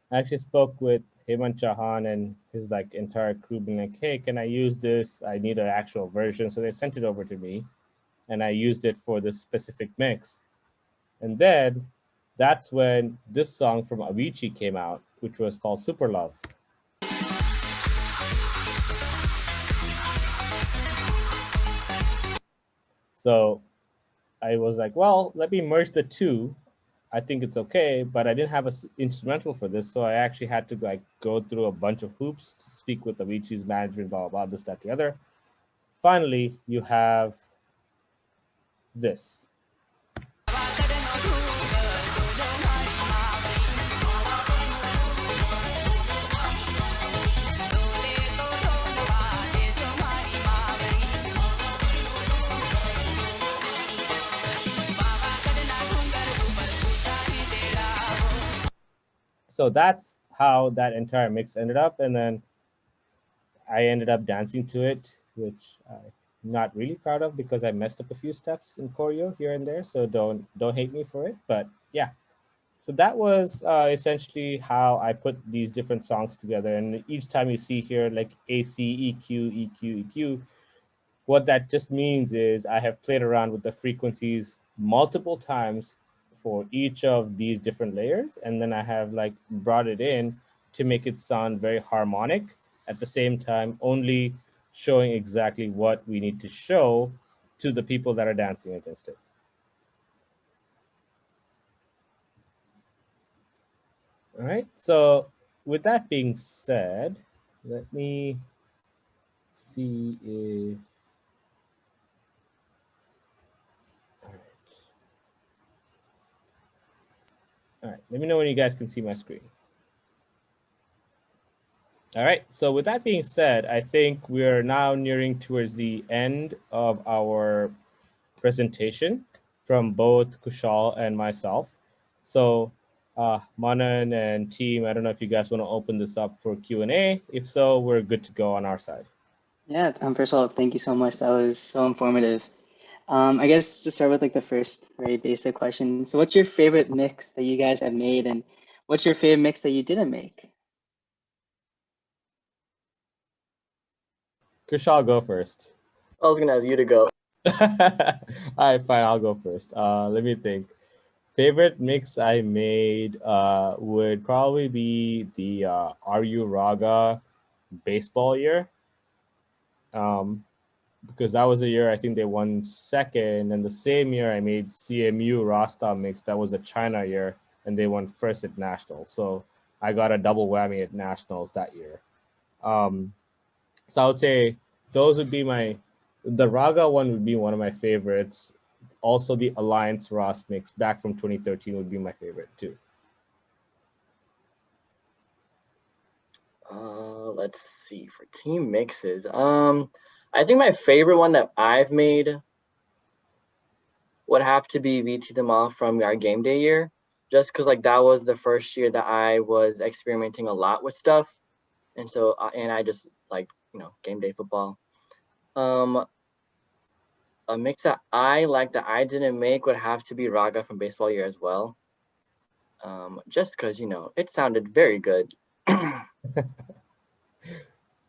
I actually spoke with Hemant Chauhan and his like entire crew being like, hey, can I use this? I need an actual version. So they sent it over to me and I used it for this specific mix. And then that's when this song from Avicii came out, which was called Super Love. So I was like, well, let me merge the two. I think it's okay, but I didn't have an instrumental for this, so I actually had to like go through a bunch of hoops to speak with Avicii's management, blah, blah, blah, this, that, the other. Finally, you have this. So that's how that entire mix ended up. And then I ended up dancing to it, which I'm not really proud of because I messed up a few steps in choreo here and there. So don't hate me for it. But yeah, so that was essentially how I put these different songs together. And each time you see here like AC, EQ, EQ, EQ, what that just means is I have played around with the frequencies multiple times for each of these different layers. And then I have like brought it in to make it sound very harmonic at the same time, only showing exactly what we need to show to the people that are dancing against it. All right, so with that being said, let me see if, all right, let me know when you guys can see my screen. All right, so with that being said, I think we're now nearing towards the end of our presentation from both Kushal and myself. So Manan and team, I don't know if you guys want to open this up for Q&A. If so, we're good to go on our side. Yeah, first of all, thank you so much. That was so informative. I guess to start with like the first very basic question. So what's your favorite mix that you guys have made, and what's your favorite mix that you didn't make? Kushal, go first. I was gonna ask you to go. All right, fine, I'll go first. Let me think. Favorite mix I made would probably be the RU Raga baseball year. Because that was the year I think they won second, and the same year I made CMU Rasta mix. That was a China year, and they won first at nationals. So I got a double whammy at nationals that year. So I would say those would be the Raga one would be one of my favorites. Also, the Alliance Raas mix back from 2013 would be my favorite too. Let's see, for team mixes. I think my favorite one that I've made would have to be VT Them Off from our game day year. just because like that was the first year that I was experimenting a lot with stuff, and so and I just like game day football. A mix that I like that I didn't make would have to be Raga from Baseball Year as well. Just because it sounded very good.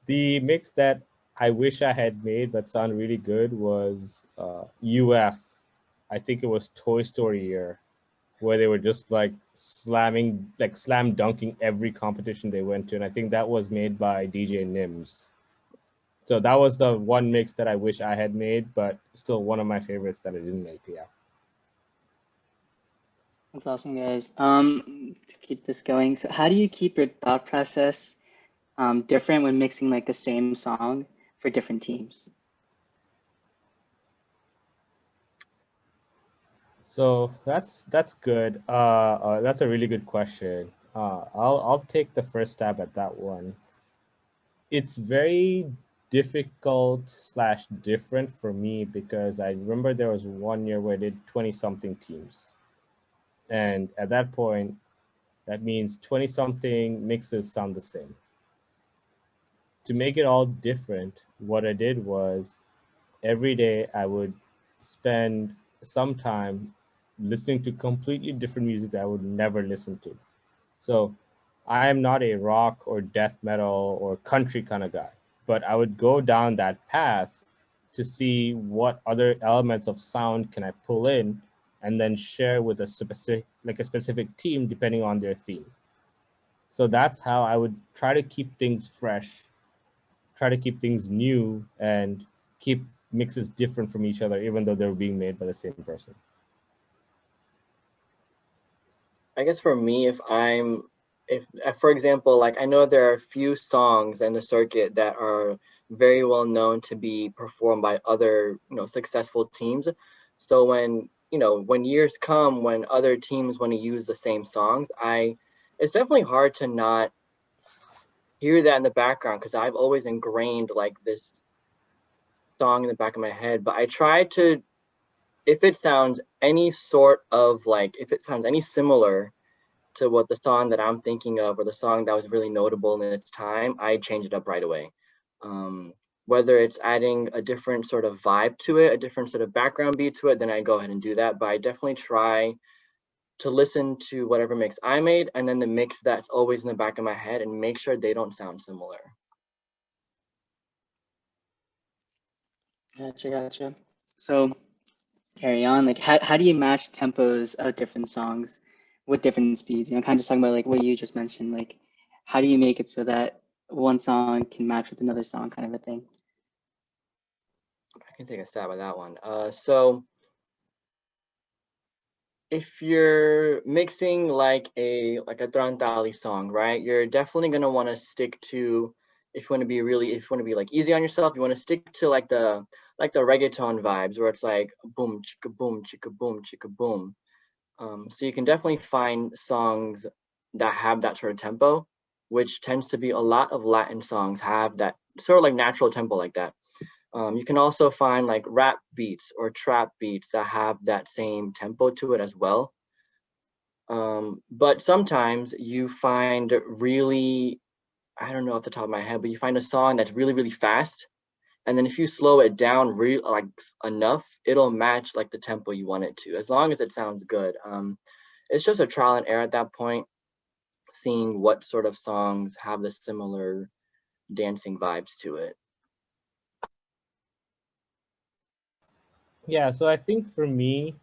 The mix that I wish I had made but sounded really good was UF. I think it was Toy Story Year, where they were just like slam dunking every competition they went to. And I think that was made by DJ Nims. So that was the one mix that I wish I had made, but still one of my favorites that I didn't make. Yeah. That's awesome, guys. To keep this going, so how do you keep your thought process different when mixing like the same song for different teams? So that's good. That's a really good question. I'll take the first stab at that one. It's very difficult slash different for me because I remember there was one year where I did 20 something teams, and at that point, that means 20 something mixes sound the same. To make it all different, what I did was every day I would spend some time listening to completely different music that I would never listen to. So I am not a rock or death metal or country kind of guy, but I would go down that path to see what other elements of sound can I pull in and then share with a specific team depending on their theme. So that's how I would try to keep things fresh, try to keep things new, and keep mixes different from each other, even though they're being made by the same person. I guess for me, if for example, like I know there are a few songs in the circuit that are very well known to be performed by other, successful teams. So when years come, when other teams want to use the same songs, it's definitely hard to not hear that in the background because I've always ingrained like this song in the back of my head. But I try to, if it sounds any similar to what the song that I'm thinking of or the song that was really notable in its time, I change it up right away. Whether it's adding a different sort of vibe to it, a different sort of background beat to it, then I go ahead and do that. But I definitely try to listen to whatever mix I made and then the mix that's always in the back of my head and make sure they don't sound similar. Gotcha. So carry on. Like, how do you match tempos of different songs with different speeds? Kind of just talking about like what you just mentioned. Like, how do you make it so that one song can match with another song, kind of a thing? I can take a stab at that one. So if you're mixing like a Trantali song, right? You're definitely gonna want to stick to, if you want to be like easy on yourself, you want to stick to like the reggaeton vibes where it's like boom chicka boom chicka boom chicka boom. So you can definitely find songs that have that sort of tempo, which tends to be a lot of Latin songs have that sort of like natural tempo like that. You can also find like rap beats or trap beats that have that same tempo to it as well. But sometimes you find really, I don't know off the top of my head, but you find a song that's really, really fast. And then if you slow it down enough, it'll match like the tempo you want it to, as long as it sounds good. It's just a trial and error at that point, seeing what sort of songs have the similar dancing vibes to it. Yeah, so I think for me,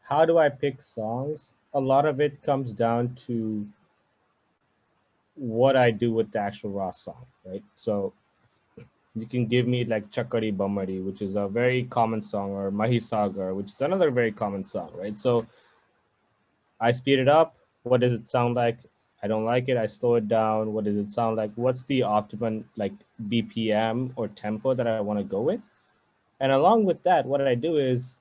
how do I pick songs? A lot of it comes down to what I do with the actual Raas song, right? So you can give me like Chakari Bamari, which is a very common song, or Mahisagar, which is another very common song, right? So I speed it up. What does it sound like? I don't like it. I slow it down. What does it sound like? What's the optimum like BPM or tempo that I want to go with? And along with that, what I do is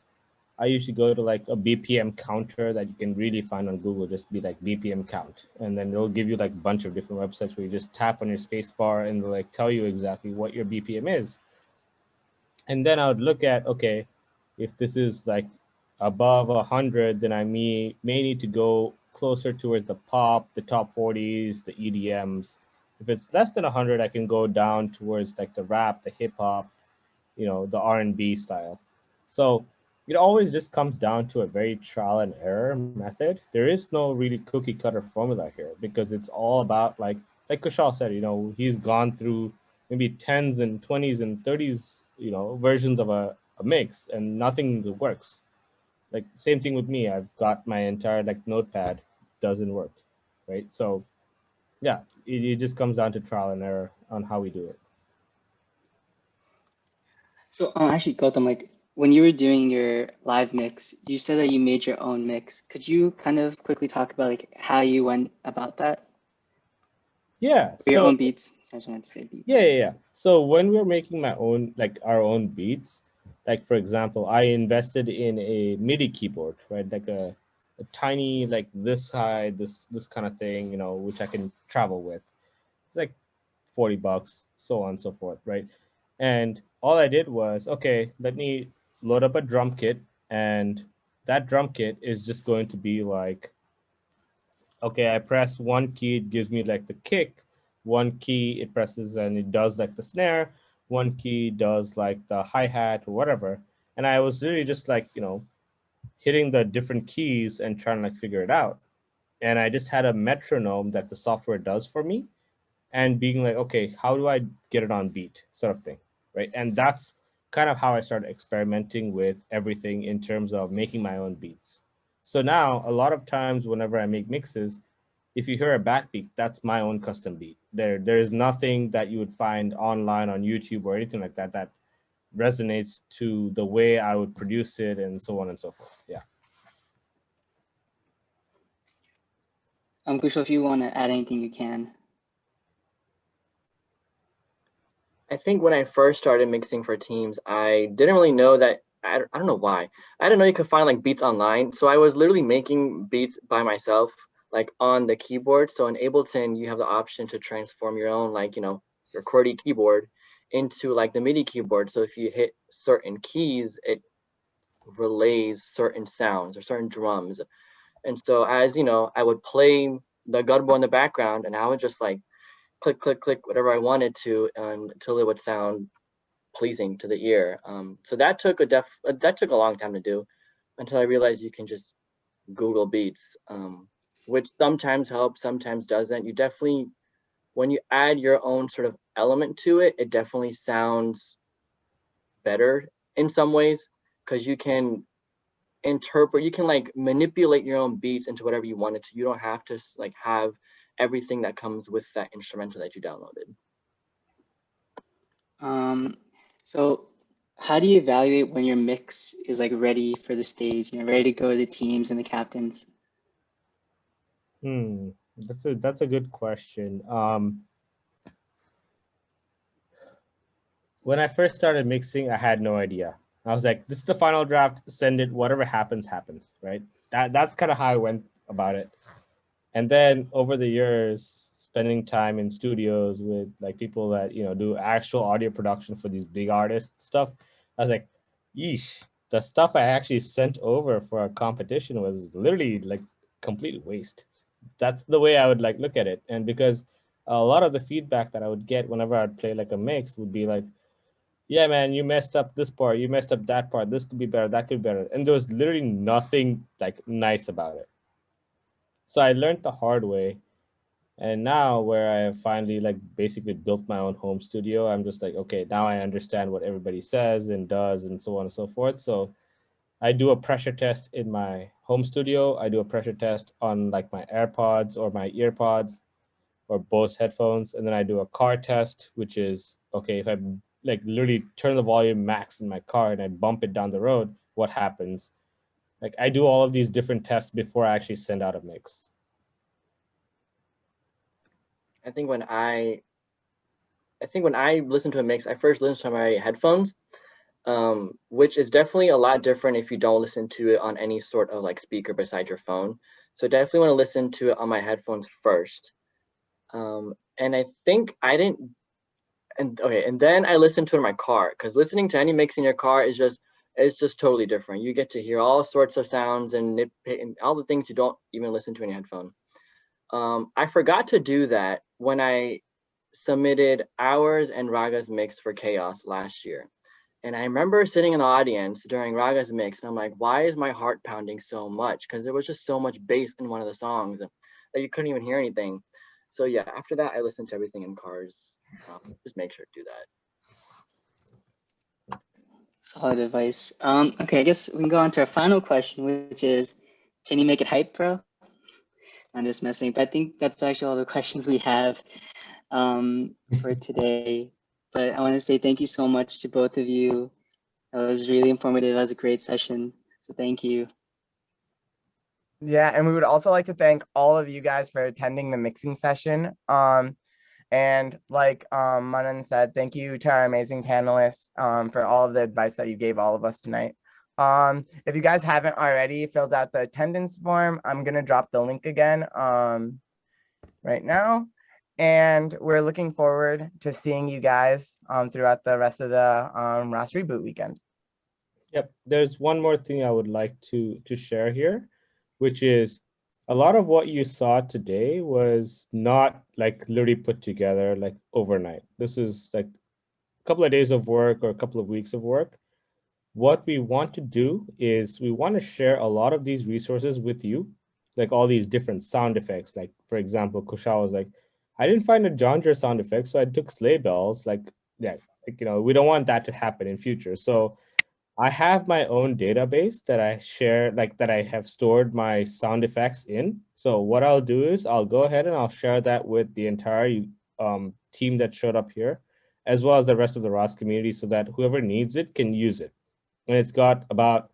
I usually go to like a BPM counter that you can really find on Google. Just be like BPM count, and then they'll give you like a bunch of different websites where you just tap on your space bar and they'll like tell you exactly what your BPM is. And then I would look at, okay, if this is like above 100, then I may need to go closer towards the pop, the top 40s, the EDMs. If it's less than 100, I can go down towards like the rap, the hip hop, the R&B style. So it always just comes down to a very trial and error method. There is no really cookie cutter formula here because it's all about like Kushal said, he's gone through maybe 10s and 20s and 30s, versions of a mix, and nothing works. Like same thing with me. I've got my entire like notepad, doesn't work, right? So yeah, it just comes down to trial and error on how we do it. So actually, Gautam, like when you were doing your live mix, you said that you made your own mix. Could you kind of quickly talk about like how you went about that? Yeah. Or your So own beats. I just wanted to say beats. yeah. So when we're making our own beats, like for example, I invested in a MIDI keyboard, right? Like a tiny, like this high, this kind of thing, which I can travel with. It's like $40, so on and so forth, right? And all I did was, okay, let me load up a drum kit, and that drum kit is just going to be like, okay, I press one key, it gives me like the kick. One key, it presses and it does like the snare. One key does like the hi-hat or whatever. And I was really just like, hitting the different keys and trying to like figure it out. And I just had a metronome that the software does for me, and being like, okay, how do I get it on beat, sort of thing, right? And that's kind of how I started experimenting with everything in terms of making my own beats. So now, a lot of times, whenever I make mixes, if you hear a backbeat, that's my own custom beat. There is nothing that you would find online on YouTube or anything like that that resonates to the way I would produce it, and so on and so forth. Yeah. Kushal, if you want to add anything, you can. I think when I first started mixing for teams, I didn't really know that. I don't know why. I didn't know you could find like beats online. So I was literally making beats by myself, like on the keyboard. So in Ableton, you have the option to transform your own, like, your QWERTY keyboard into like the MIDI keyboard. So if you hit certain keys, it relays certain sounds or certain drums. And so as I would play the garbo in the background, and I would just like click, click, click, whatever I wanted to, until it would sound pleasing to the ear. So that took a long time to do, until I realized you can just Google beats, which sometimes helps, sometimes doesn't. You definitely, when you add your own sort of element to it, it definitely sounds better in some ways, because you can like manipulate your own beats into whatever you want it to. You don't have to like have everything that comes with that instrumental that you downloaded. So how do you evaluate when your mix is like ready for the stage, ready to go to the teams and the captains? That's a good question. When I first started mixing, I had no idea. I was like, this is the final draft, send it, whatever happens, happens, right? That's kind of how I went about it. And then over the years, spending time in studios with like people that, do actual audio production for these big artists stuff, I was like, yeesh, the stuff I actually sent over for a competition was literally like complete waste. That's the way I would like look at it. And because a lot of the feedback that I would get whenever I'd play like a mix would be like, yeah, man, you messed up this part, you messed up that part, this could be better, that could be better. And there was literally nothing like nice about it. So I learned the hard way. And now where I finally like basically built my own home studio, I'm just like, okay, now I understand what everybody says and does and so on and so forth. So I do a pressure test in my home studio. I do a pressure test on like my AirPods or my EarPods or Bose headphones. And then I do a car test, which is, okay, if I like literally turn the volume max in my car and I bump it down the road, what happens? Like I do all of these different tests before I actually send out a mix. I think when I listen to a mix, I first listen to my headphones, which is definitely a lot different if you don't listen to it on any sort of like speaker beside your phone. So definitely want to listen to it on my headphones first. And I think I didn't, and okay, and then I listened to it in my car, because listening to any mix in your car is just, it's just totally different. You get to hear all sorts of sounds and nitpick and all the things you don't even listen to in your headphone. I forgot to do that when I submitted ours and Raga's mix for Chaos last year. And I remember sitting in the audience during Raga's mix, and I'm like, why is my heart pounding so much? Because there was just so much bass in one of the songs that you couldn't even hear anything. So yeah, after that, I listened to everything in cars. Just make sure to do that. Solid advice. Okay, I guess we can go on to our final question, which is, can you make it hype, bro? I'm just messing, but I think that's actually all the questions we have for today. But I want to say thank you so much to both of you. That was really informative. That was a great session. So thank you. Yeah, and we would also like to thank all of you guys for attending the mixing session. And like Manan said, thank you to our amazing panelists for all of the advice that you gave all of us tonight. If you guys haven't already filled out the attendance form, I'm gonna drop the link again right now. And we're looking forward to seeing you guys throughout the rest of the Raas Reboot weekend. Yep, there's one more thing I would like to share here, which is a lot of what you saw today was not like literally put together like overnight. This is like a couple of days of work or a couple of weeks of work. What we want to do is we want to share a lot of these resources with you, like all these different sound effects. Like, for example, Kushal was like, I didn't find a John Deere sound effect, so I took sleigh bells. Like, yeah, like, you know, we don't want that to happen in future. So I have my own database that I share, like that I have stored my sound effects in. So what I'll do is I'll go ahead and I'll share that with the entire team that showed up here, as well as the rest of the Raas community, so that whoever needs it can use it. And it's got about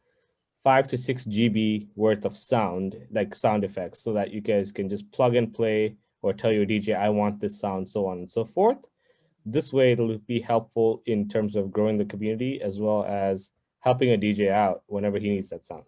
5 to 6 GB worth of sound, like sound effects, so that you guys can just plug and play or tell your DJ, I want this sound, so on and so forth. This way, it'll be helpful in terms of growing the community as well as helping a DJ out whenever he needs that sound.